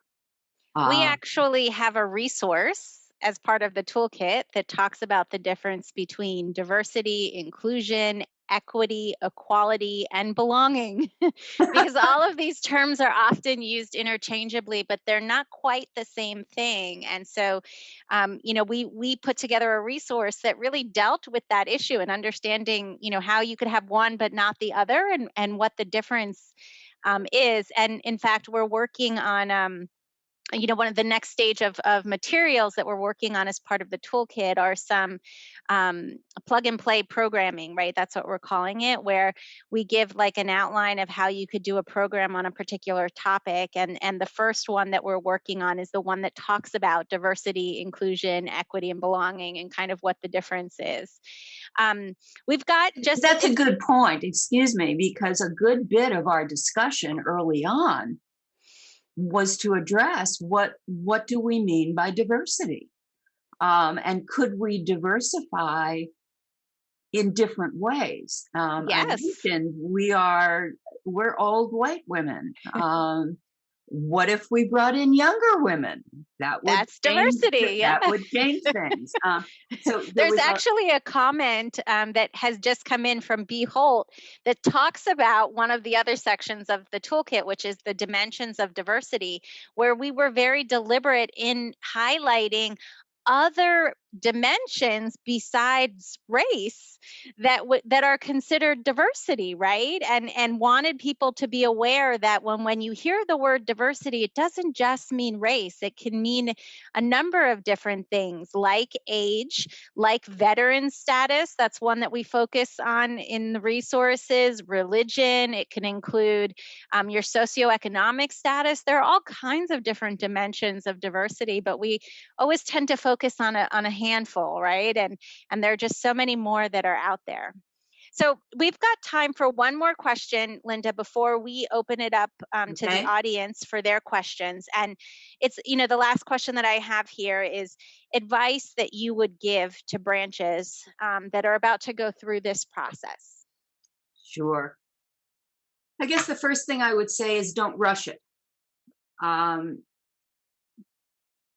We actually have a resource as part of the toolkit that talks about the difference between diversity, inclusion, equity, equality, and belonging. Because all of these terms are often used interchangeably, but they're not quite the same thing. And so, we put together a resource that really dealt with that issue and understanding, how you could have one but not the other, and what the difference is. And in fact, we're working on one of the next stage of materials that we're working on as part of the toolkit are some plug and play programming, right? That's what we're calling it, where we give like an outline of how you could do a program on a particular topic. And the first one that we're working on is the one that talks about diversity, inclusion, equity, and belonging, and kind of what the difference is. We've got just— That's a good point, excuse me, because a good bit of our discussion early on was to address what do we mean by diversity, and could we diversify in different ways. I Yes. mentioned we're old white women. What if we brought in younger women? That's diversity. Yeah. That would change things. So There's actually a comment that has just come in from B. Holt that talks about one of the other sections of the toolkit, which is the dimensions of diversity, where we were very deliberate in highlighting other dimensions besides race that are considered diversity, right? And wanted people to be aware that when you hear the word diversity, it doesn't just mean race. It can mean a number of different things, like age, like veteran status. That's one that we focus on in the resources. Religion. It can include your socioeconomic status. There are all kinds of different dimensions of diversity, but we always tend to focus on a handful, right? And there are just so many more that are out there. So we've got time for one more question, Linda, before we open it up to the audience for their questions. And it's, the last question that I have here is advice that you would give to branches that are about to go through this process. Sure. I guess the first thing I would say is don't rush it.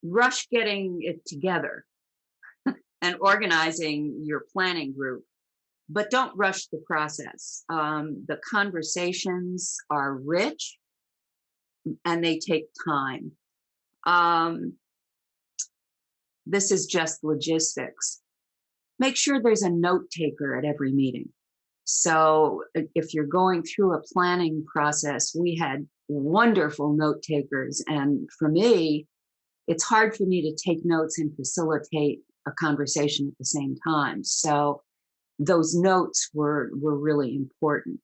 Rush getting it together and organizing your planning group, but don't rush the process. The conversations are rich and they take time. This is just logistics. Make sure there's a note taker at every meeting. So if you're going through a planning process, we had wonderful note takers. And for me, it's hard for me to take notes and facilitate a conversation at the same time. So those notes were really important.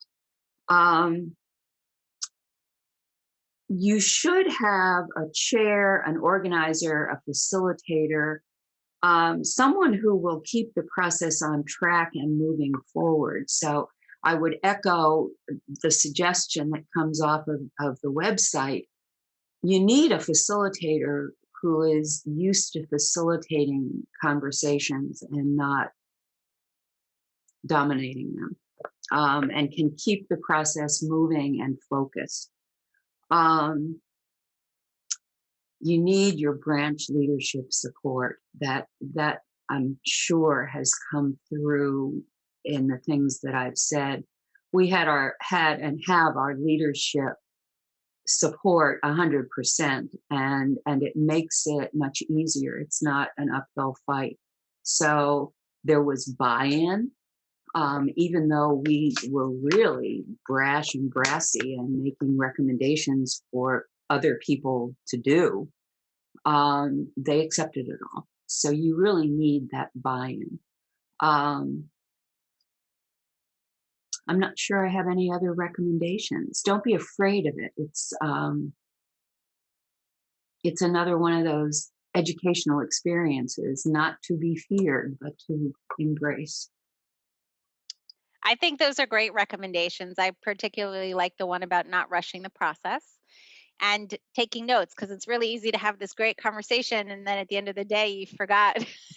You should have a chair, an organizer, a facilitator, someone who will keep the process on track and moving forward. So I would echo the suggestion that comes off of the website. You need a facilitator who is used to facilitating conversations and not dominating them, and can keep the process moving and focused. You need your branch leadership support. That I'm sure has come through in the things that I've said. We had and have our leadership support 100%, and it makes it much easier. It's not an uphill fight. So there was buy-in, even though we were really brash and brassy and making recommendations for other people to do. They accepted it all. So you really need that buy-in. I'm not sure I have any other recommendations. Don't be afraid of it. It's another one of those educational experiences, not to be feared, but to embrace. I think those are great recommendations. I particularly like the one about not rushing the process and taking notes, because it's really easy to have this great conversation and then at the end of the day you forgot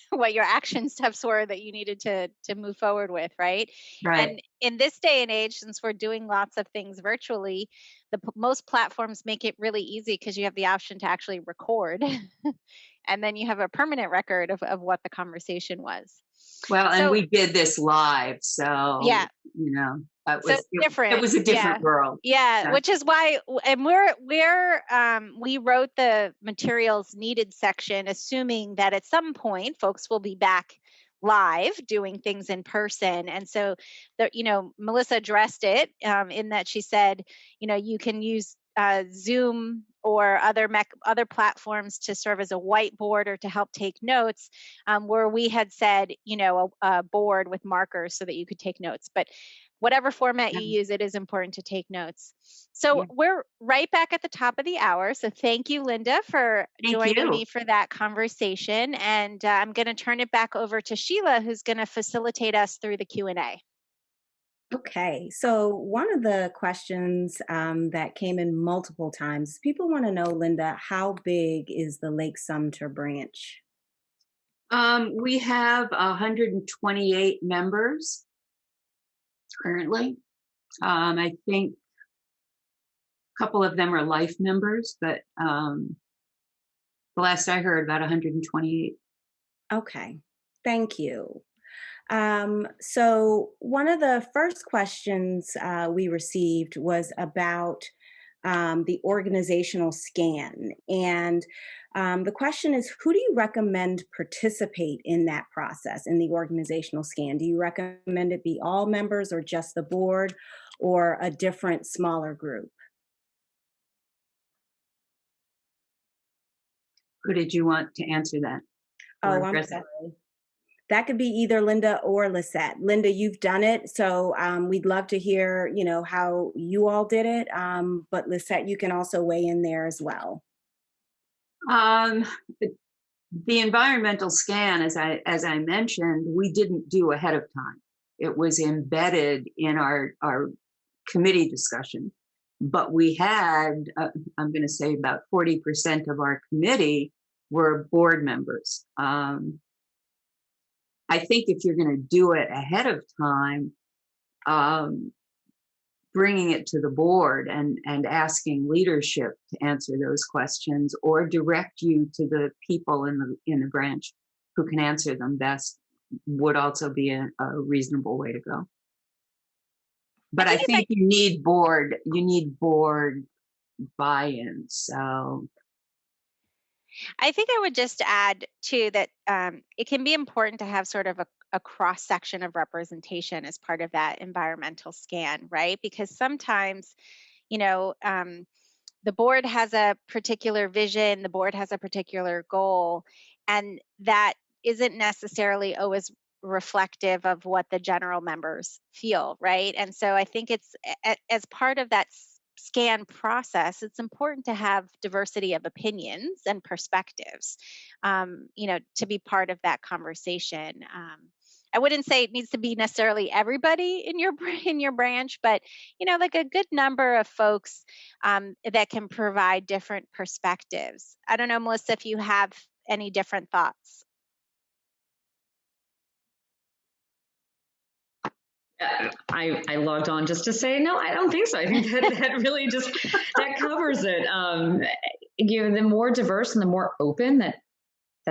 what your action steps were that you needed to move forward with, right? And in this day and age, since we're doing lots of things virtually, most platforms make it really easy because you have the option to actually record and then you have a permanent record of what the conversation was. Well, and So we did this live, so, yeah, you know, so it different. was a Yeah. different world. Yeah, Yeah. which is why, and we wrote the materials needed section, assuming that at some point folks will be back live doing things in person. And so, Melissa addressed it in that she said, you can use Zoom or other platforms to serve as a whiteboard or to help take notes, where we had said, a board with markers so that you could take notes. But whatever format you use, it is important to take notes. So we're right back at the top of the hour. So thank you, Linda, for joining me for that conversation. And I'm going to turn it back over to Sheila, who's going to facilitate us through the Q&A. Okay, so one of the questions that came in multiple times, people want to know, Linda, how big is the Lake Sumter branch? We have 128 members currently. I think a couple of them are life members, but the last I heard, about 128. Okay, thank you. So one of the first questions we received was about the organizational scan. And the question is, who do you recommend participate in that process, in the organizational scan? Do you recommend it be all members or just the board or a different smaller group? Who did you want to answer that? Oh, I'm sorry. That could be either Linda or Lisette. Linda, you've done it, so we'd love to hear, how you all did it. But Lisette, you can also weigh in there as well. The environmental scan, as I mentioned, we didn't do ahead of time. It was embedded in our committee discussion. But we had, I'm going to say about 40% of our committee were board members. I think if you're going to do it ahead of time, bringing it to the board and asking leadership to answer those questions or direct you to the people in the branch who can answer them best would also be a reasonable way to go. But I think you need board buy-in. So I think I would just add too that it can be important to have sort of a cross section of representation as part of that environmental scan, right? Because sometimes, the board has a particular vision, the board has a particular goal, and that isn't necessarily always reflective of what the general members feel, right? And so I think it's as part of that scan process, it's important to have diversity of opinions and perspectives, to be part of that conversation. I wouldn't say it needs to be necessarily everybody in your branch, but like a good number of folks that can provide different perspectives. I don't know, Melissa, if you have any different thoughts. I logged on just to say, no, I don't think so. I think that really just, that covers it. The more diverse and the more open that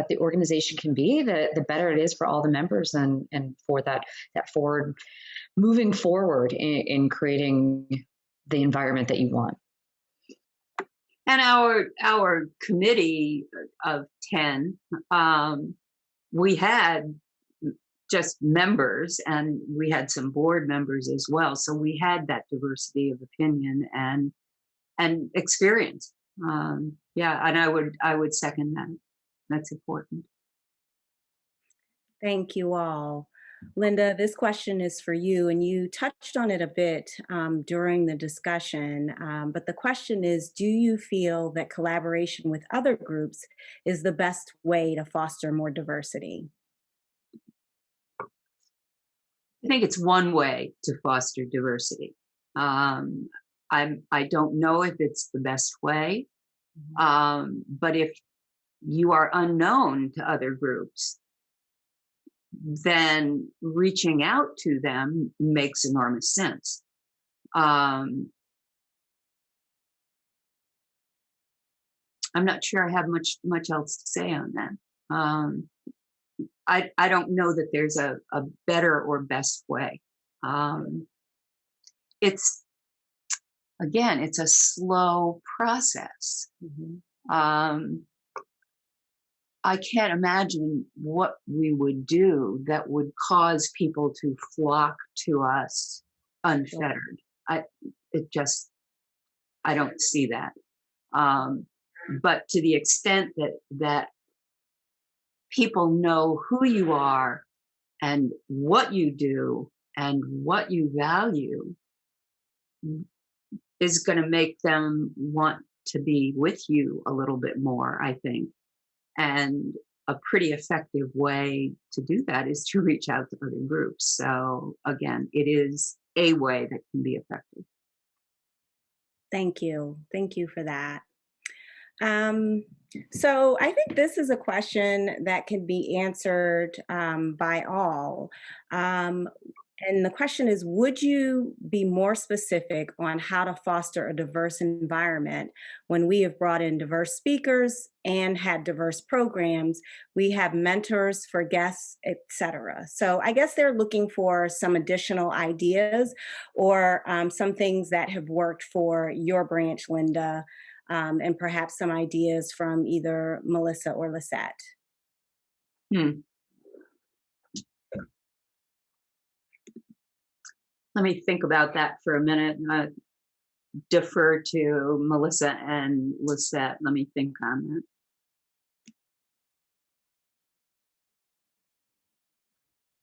the organization can be, the better it is for all the members and for that forward, moving forward in creating the environment that you want. And our committee of 10, we had just members and we had some board members as well. So we had that diversity of opinion and experience. And I would second that. That's important. Thank you all. Linda, this question is for you, and you touched on it a bit during the discussion, but the question is, do you feel that collaboration with other groups is the best way to foster more diversity? I think it's one way to foster diversity. I don't know if it's the best way, but if you are unknown to other groups, then reaching out to them makes enormous sense. I'm not sure I have much else to say on that. I don't know that there's a better or best way. It's again, it's a slow process. I can't imagine what we would do that would cause people to flock to us unfettered. I don't see that. But to the extent that people know who you are and what you do and what you value is going to make them want to be with you a little bit more, I think. And a pretty effective way to do that is to reach out to other groups. So again, it is a way that can be effective. Thank you. Thank you for that. So I think this is a question that can be answered by all. And the question is, would you be more specific on how to foster a diverse environment when we have brought in diverse speakers and had diverse programs? We have mentors for guests, etc. So I guess they're looking for some additional ideas or some things that have worked for your branch, Linda, and perhaps some ideas from either Melissa or Lisette. Let me think about that for a minute. Defer to Melissa and Lisette. Let me think on that.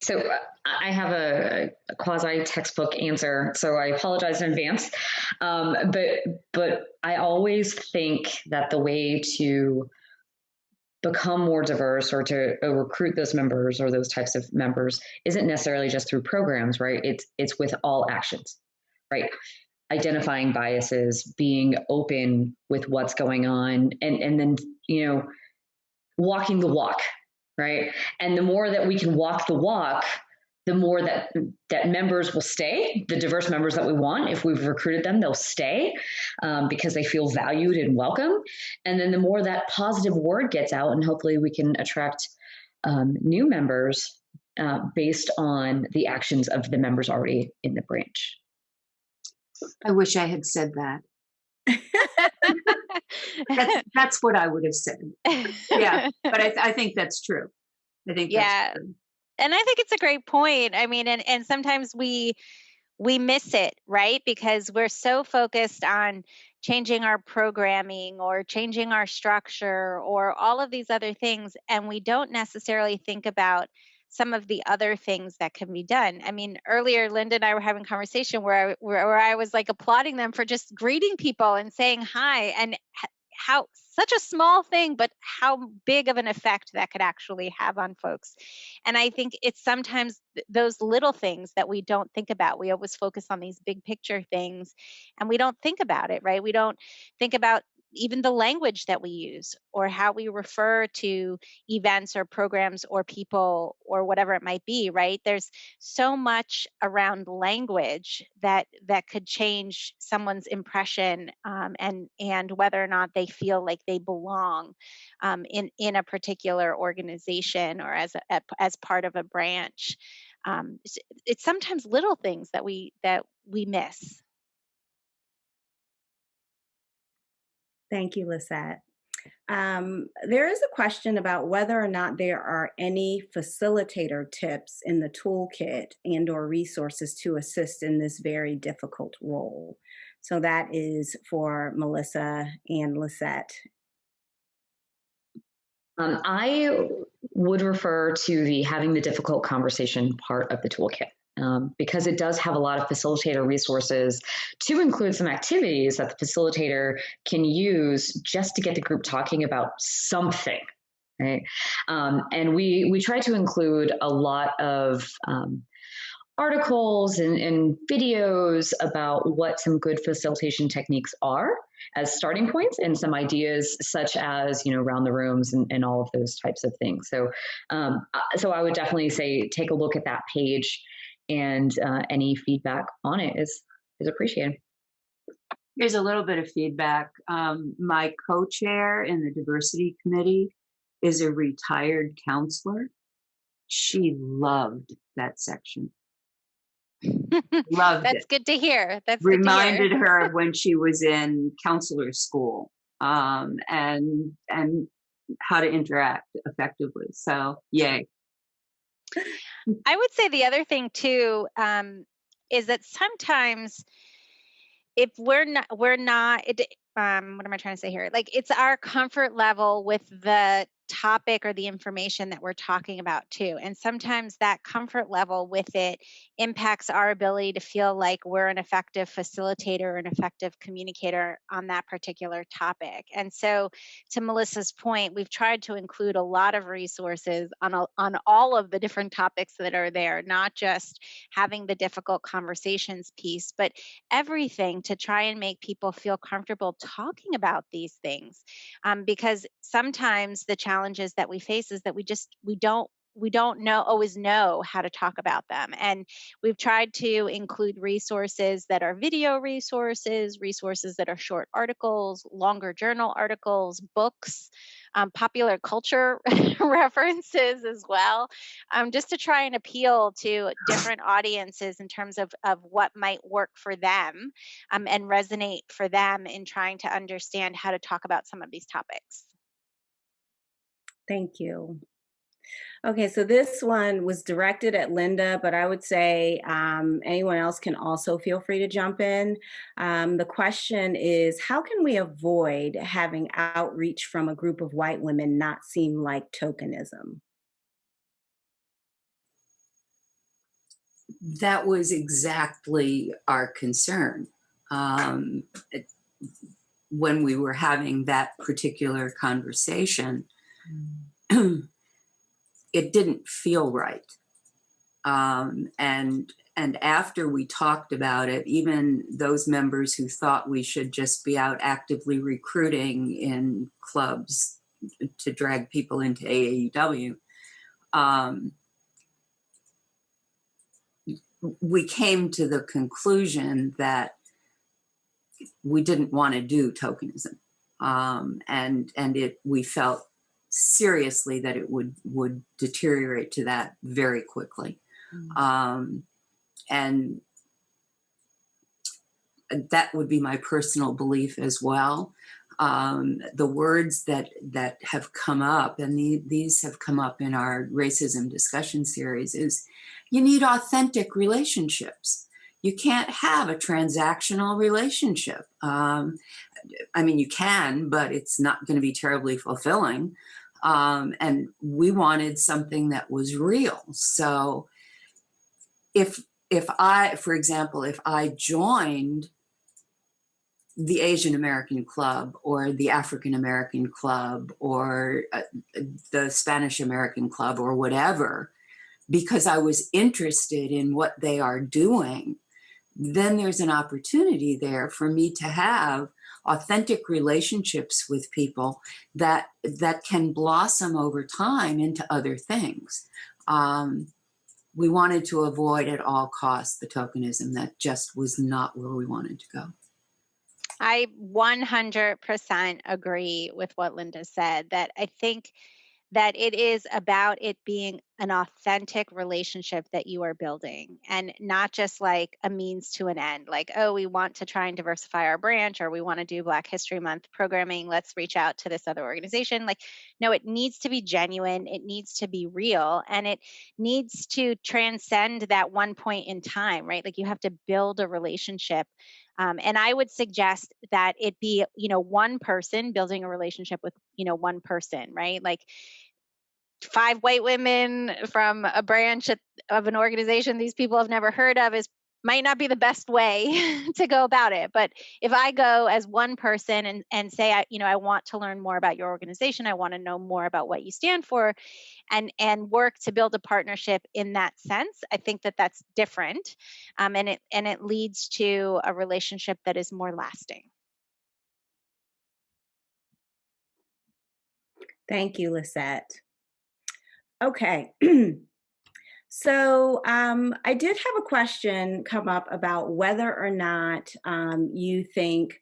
So I have a quasi textbook answer, so I apologize in advance. But I always think that the way to become more diverse or to recruit those members or those types of members isn't necessarily just through programs, right? It's with all actions, right? Identifying biases, being open with what's going on, and then, walking the walk, right? And the more that we can walk the walk, the more that members will stay. The diverse members that we want, if we've recruited them, they'll stay because they feel valued and welcome. And then the more that positive word gets out, and hopefully we can attract new members based on the actions of the members already in the branch. I wish I had said that. That's what I would have said. Yeah, but I think that's true. I think that's true. And I think it's a great point. I mean, and sometimes we miss it, right? Because we're so focused on changing our programming or changing our structure or all of these other things, and we don't necessarily think about some of the other things that can be done. I mean, earlier, Linda and I were having a conversation where I was like applauding them for just greeting people and saying hi, and how such a small thing, but how big of an effect that could actually have on folks. And I think it's sometimes those little things that we don't think about. We always focus on these big picture things and we don't think about it, right? We don't think about even the language that we use or how we refer to events or programs or people or whatever it might be, right? There's so much around language that could change someone's impression and whether or not they feel like they belong in a particular organization or as part of a branch. It's sometimes little things that we miss. Thank you, Lisette. There is a question about whether or not there are any facilitator tips in the toolkit and or resources to assist in this very difficult role. So that is for Melissa and Lisette. I would refer to the having the difficult conversation part of the toolkit. Because it does have a lot of facilitator resources to include some activities that the facilitator can use just to get the group talking about something, right? And we try to include a lot of articles and videos about what some good facilitation techniques are as starting points and some ideas such as, round the rooms and all of those types of things. So I would definitely say take a look at that page, and any feedback on it is appreciated. Here's a little bit of feedback. My co-chair in the diversity committee is a retired counselor. She loved that section. Loved That's it. good to hear. That's good to hear. Reminded her of when she was in counselor school, and how to interact effectively. So, yay. I would say the other thing too is that sometimes if we're not what am I trying to say here? Like, it's our comfort level with the topic or the information that we're talking about too. And sometimes that comfort level with it impacts our ability to feel like we're an effective facilitator, an effective communicator on that particular topic. And so, to Melissa's point, we've tried to include a lot of resources on all of the different topics that are there, not just having the difficult conversations piece, but everything to try and make people feel comfortable talking about these things, because sometimes the challenges that we face is that we don't always know how to talk about them. And we've tried to include resources that are video resources that are short articles, longer journal articles, books, popular culture references as well, just to try and appeal to different audiences in terms of what might work for them, and resonate for them in trying to understand how to talk about some of these topics. Thank you. Okay, so this one was directed at Linda, but I would say anyone else can also feel free to jump in. The question is, how can we avoid having outreach from a group of white women not seem like tokenism? That was exactly our concern. Um, when we were having that particular conversation, it didn't feel right. And after we talked about it, even those members who thought we should just be out actively recruiting in clubs to drag people into AAUW, we came to the conclusion that we didn't want to do tokenism, and we felt seriously that it would deteriorate to that very quickly. And that would be my personal belief as well. The words that have come up, and these have come up in our racism discussion series, is you need authentic relationships. You can't have a transactional relationship. I mean, you can, but it's not going to be terribly fulfilling. And we wanted something that was real. So if I, for example, if I joined the Asian American Club or the African American Club or the Spanish American Club or whatever, because I was interested in what they are doing, then there's an opportunity there for me to have authentic relationships with people that can blossom over time into other things. We wanted to avoid at all costs the tokenism. That just was not where we wanted to go. I 100% agree with what Linda said, that I think that it is about it being an authentic relationship that you are building, and not just like a means to an end. Like, oh, we want to try and diversify our branch, or we want to do Black History Month programming. Let's reach out to this other organization. Like, no, it needs to be genuine. It needs to be real, and it needs to transcend that one point in time, right? Like, you have to build a relationship. And I would suggest that it be, one person building a relationship with, one person, right? Like, 5 white women from a branch of an organization these people have never heard of is might not be the best way to go about it. But if I go as one person and say, I want to learn more about your organization, I want to know more about what you stand for, and work to build a partnership in that sense, I think that that's different, and it leads to a relationship that is more lasting. Thank you, Lisette. Okay. So I did have a question come up about whether or not you think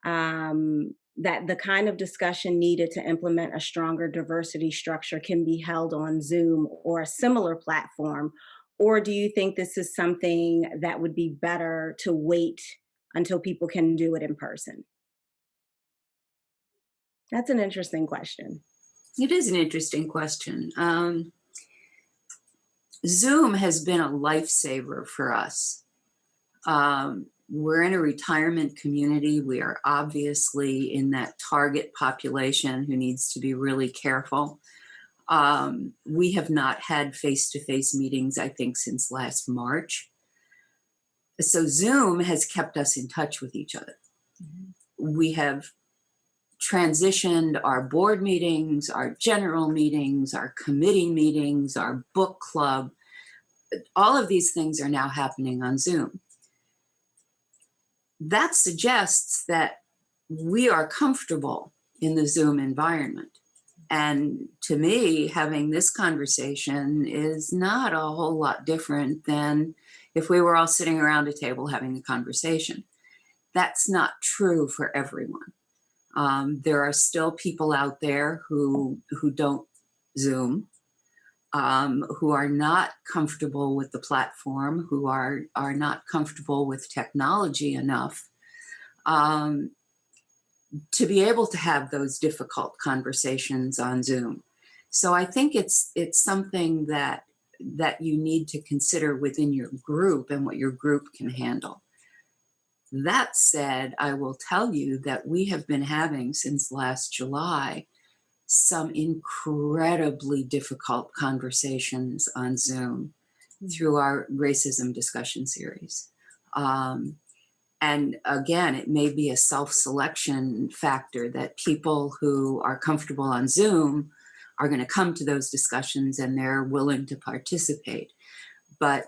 that the kind of discussion needed to implement a stronger diversity structure can be held on Zoom or a similar platform? Or do you think this is something that would be better to wait until people can do it in person? That's an interesting question. It is an interesting question. Zoom has been a lifesaver for us. We're in a retirement community. We are obviously in that target population who needs to be really careful. We have not had face-to-face meetings, I think, since last March. So Zoom has kept us in touch with each other. We have transitioned our board meetings, our general meetings, our committee meetings, our book club. All of these things are now happening on Zoom. That suggests that we are comfortable in the Zoom environment. And to me, having this conversation is not a whole lot different than if we were all sitting around a table having the conversation. That's not true for everyone. There are still people out there who don't Zoom, who are not comfortable with the platform, who are not comfortable with technology enough to be able to have those difficult conversations on Zoom. So I think it's something that you need to consider within your group and what your group can handle. That said, I will tell you that we have been having since last July some incredibly difficult conversations on Zoom through our racism discussion series. And again, it may be a self-selection factor that people who are comfortable on Zoom are going to come to those discussions and they're willing to participate. But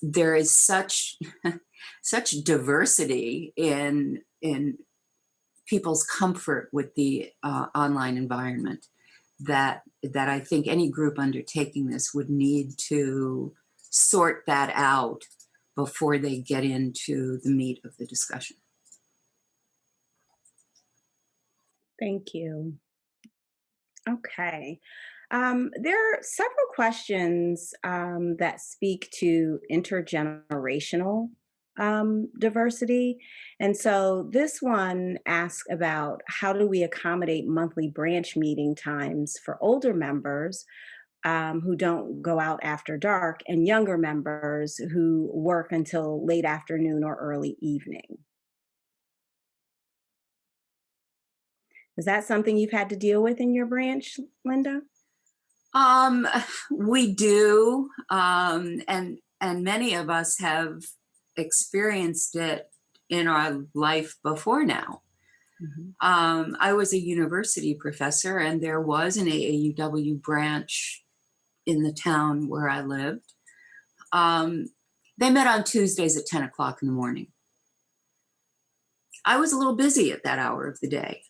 there is such diversity in people's comfort with the online environment that I think any group undertaking this would need to sort that out before they get into the meat of the discussion. Thank you. Okay. There are several questions that speak to intergenerational diversity. And so this one asks about how do we accommodate monthly branch meeting times for older members who don't go out after dark and younger members who work until late afternoon or early evening. Is that something you've had to deal with in your branch, Linda? We do, and many of us have experienced it in our life before now. Mm-hmm. I was a university professor, and there was an AAUW branch in the town where I lived. They met on Tuesdays at 10 o'clock in the morning. I was a little busy at that hour of the day,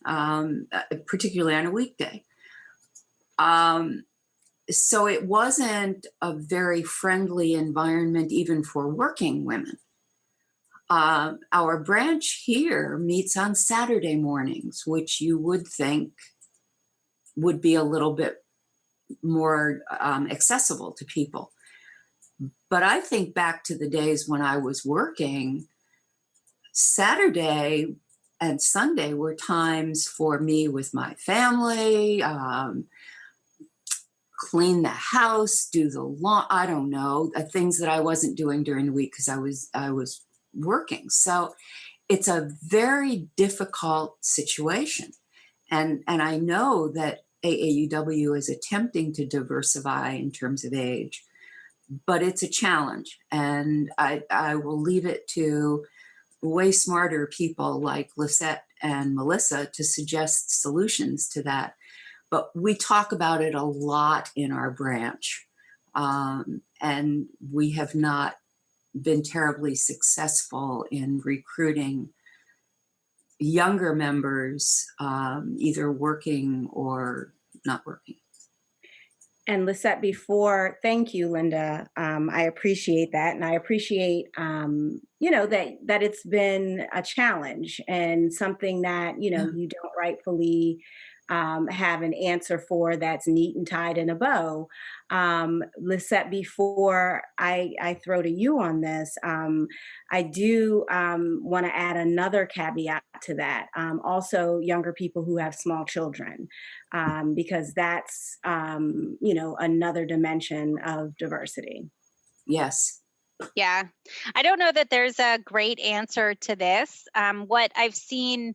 particularly on a weekday. So it wasn't a very friendly environment even for working women. Our branch here meets on Saturday mornings, which you would think would be a little bit more accessible to people. But I think back to the days when I was working, Saturday and Sunday were times for me with my family, clean the house, do the lawn, I don't know, things that I wasn't doing during the week because I was working. So it's a very difficult situation. And I know that AAUW is attempting to diversify in terms of age, but it's a challenge. And I will leave it to way smarter people like Lisette and Melissa to suggest solutions to that. But we talk about it a lot in our branch, and we have not been terribly successful in recruiting younger members, either working or not working. And Lisette, thank you, Linda. I appreciate that. And I appreciate, that it's been a challenge and something that, Yeah. you don't rightfully have an answer for that's neat and tied in a bow. Lisette, before I throw to you on this, I do want to add another caveat to that. Also, younger people who have small children, because that's, another dimension of diversity. Yes. Yeah, I don't know that there's a great answer to this. What I've seen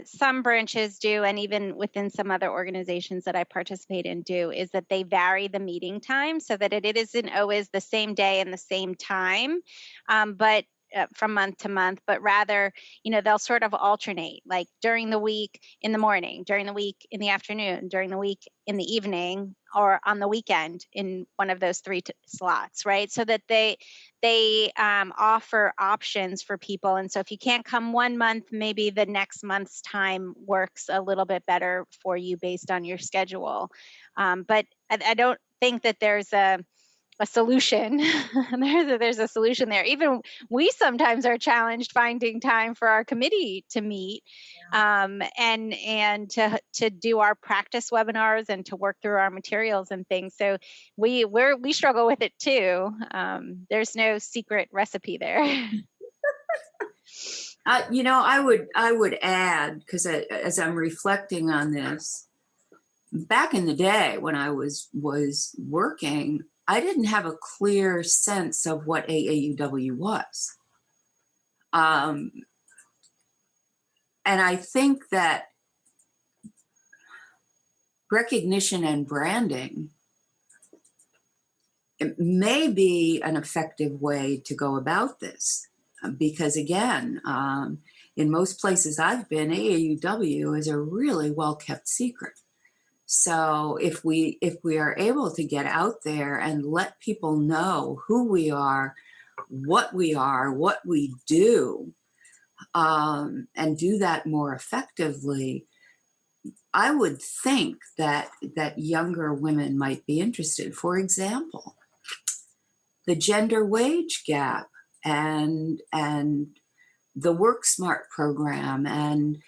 some branches do, and even within some other organizations that I participate in do, is that they vary the meeting time so that it isn't always the same day and the same time, but from month to month, but rather, they'll sort of alternate, like during the week in the morning, during the week in the afternoon, during the week in the evening, or on the weekend in one of those three slots, right? So that they offer options for people. And so if you can't come one month, maybe the next month's time works a little bit better for you based on your schedule. But I don't think that there's a solution. there's a solution there. Even we sometimes are challenged finding time for our committee to meet, and to do our practice webinars and to work through our materials and things. So we struggle with it too. There's no secret recipe there. I would add, because as I'm reflecting on this, back in the day when I was working, I didn't have a clear sense of what AAUW was. And I think that recognition and branding may be an effective way to go about this. Because again, in most places I've been, AAUW is a really well-kept secret. So if we are able to get out there and let people know who we are, what we do, and do that more effectively, I would think that younger women might be interested. For example, the gender wage gap and the Work Smart program and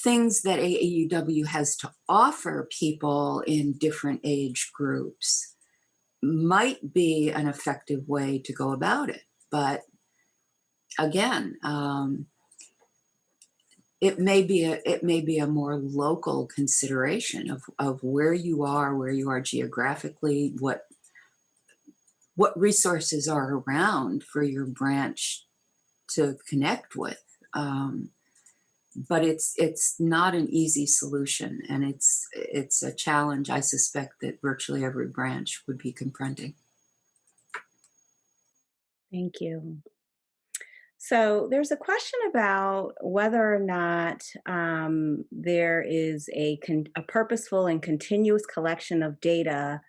things that AAUW has to offer people in different age groups might be an effective way to go about it. But again, it may be a more local consideration of where you are geographically, what resources are around for your branch to connect with. But it's not an easy solution, and it's a challenge I suspect that virtually every branch would be confronting. Thank you. So there's a question about whether or not there is a purposeful and continuous collection of data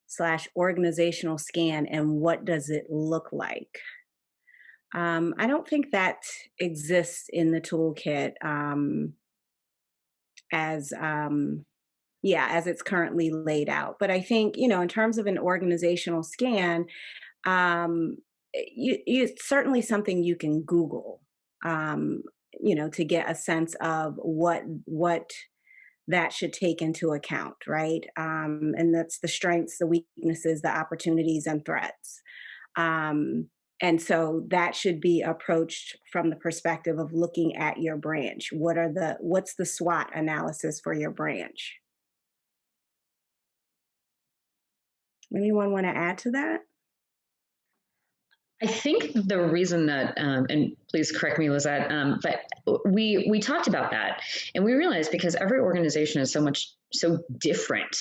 / organizational scan, and what does it look like? I don't think that exists in the toolkit as as it's currently laid out. But I think, in terms of an organizational scan, um, it's certainly something you can Google, to get a sense of what that should take into account, right? And that's the strengths, the weaknesses, the opportunities, and threats. And so that should be approached from the perspective of looking at your branch. What's the SWOT analysis for your branch? Anyone want to add to that? I think the reason that, and please correct me, Lizette, but we talked about that, and we realized because every organization is so different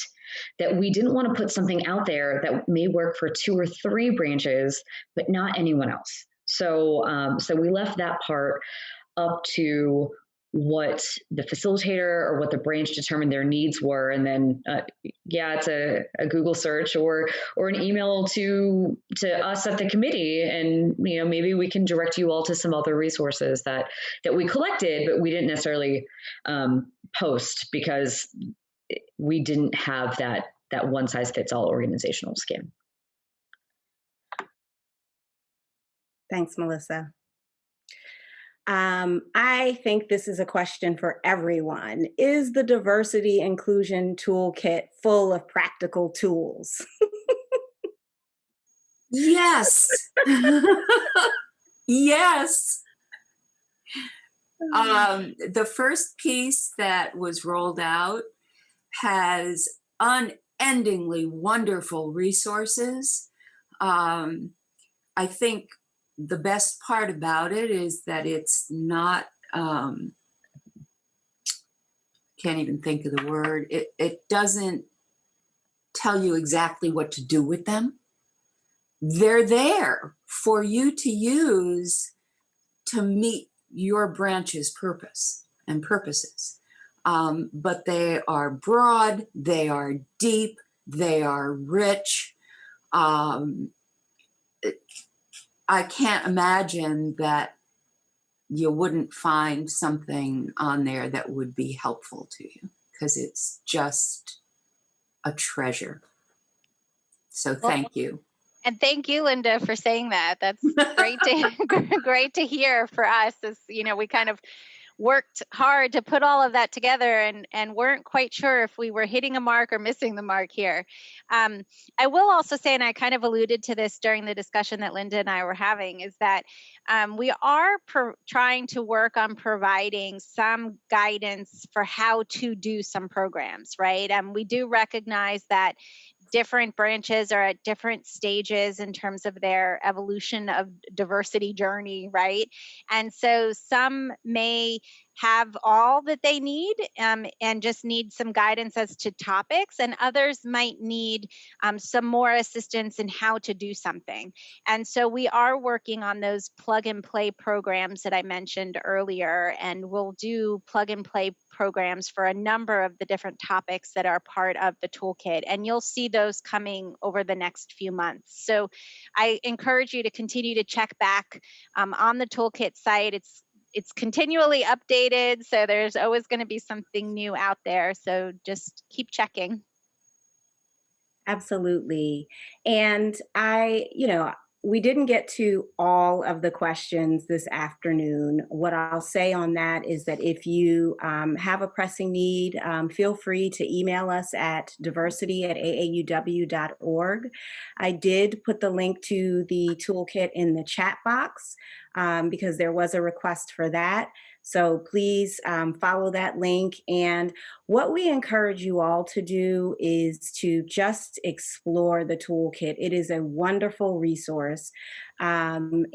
that we didn't want to put something out there that may work for 2 or 3 branches, but not anyone else. So we left that part up to what the facilitator or what the branch determined their needs were, and then it's a Google search or an email to us at the committee, and maybe we can direct you all to some other resources that we collected, but we didn't necessarily post because we didn't have that one size fits all organizational scan. Thanks, Melissa. I think this is a question for everyone. Is the diversity inclusion toolkit full of practical tools? Yes. Yes. The first piece that was rolled out has unendingly wonderful resources. I think the best part about it is that it's not, can't even think of the word, it doesn't tell you exactly what to do with them. They're there for you to use to meet your branch's purpose and purposes. But they are broad, they are deep, they are rich. I can't imagine that you wouldn't find something on there that would be helpful to you, because it's just a treasure. So thank you. And thank you, Linda, for saying that. That's great to great to hear for us. As you know, we kind of worked hard to put all of that together and weren't quite sure if we were hitting a mark or missing the mark here. I will also say, and I kind of alluded to this during the discussion that Linda and I were having, is that we are trying to work on providing some guidance for how to do some programs, right? We do recognize that different branches are at different stages in terms of their evolution of diversity journey, right? And so some may have all that they need and just need some guidance as to topics, and others might need some more assistance in how to do something. And so we are working on those plug and play programs that I mentioned earlier, and we'll do plug and play programs for a number of the different topics that are part of the toolkit, and you'll see those coming over the next few months. So I encourage you to continue to check back on the toolkit site. It's continually updated, so there's always going to be something new out there. So just keep checking. Absolutely. And we didn't get to all of the questions this afternoon. What I'll say on that is that if you have a pressing need, feel free to email us at diversity@aauw.org. I did put the link to the toolkit in the chat box because there was a request for that. So please follow that link. And what we encourage you all to do is to just explore the toolkit. It is a wonderful resource. And,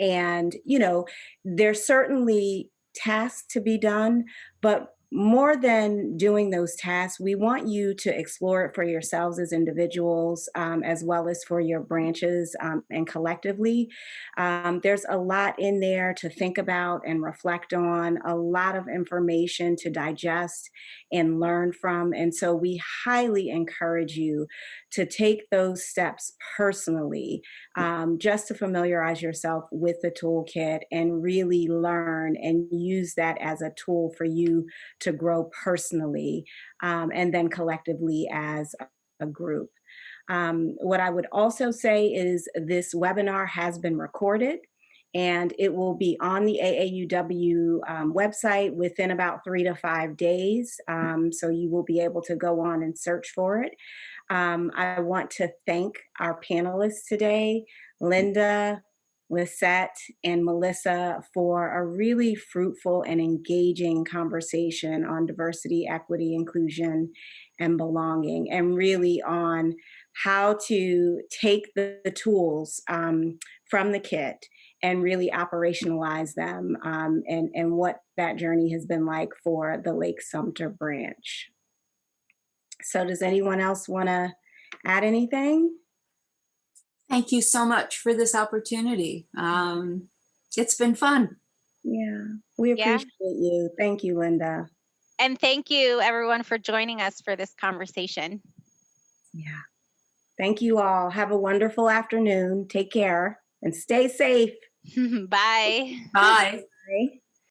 there's certainly tasks to be done, but more than doing those tasks, we want you to explore it for yourselves as individuals, as well as for your branches and collectively. There's a lot in there to think about and reflect on, a lot of information to digest and learn from. And so we highly encourage you to take those steps personally, just to familiarize yourself with the toolkit and really learn and use that as a tool for you to grow personally and then collectively as a group. What I would also say is this webinar has been recorded and it will be on the AAUW website within about 3 to 5 days. So you will be able to go on and search for it. I want to thank our panelists today, Linda, Lisette, and Melissa, for a really fruitful and engaging conversation on diversity, equity, inclusion, and belonging, and really on how to take the tools from the kit and really operationalize them, and what that journey has been like for the Lake Sumter branch. So does anyone else want to add anything? Thank you so much for this opportunity. It's been fun. Yeah, we appreciate you. Thank you, Linda. And thank you, everyone, for joining us for this conversation. Yeah. Thank you all. Have a wonderful afternoon. Take care and stay safe. Bye. Bye. Bye.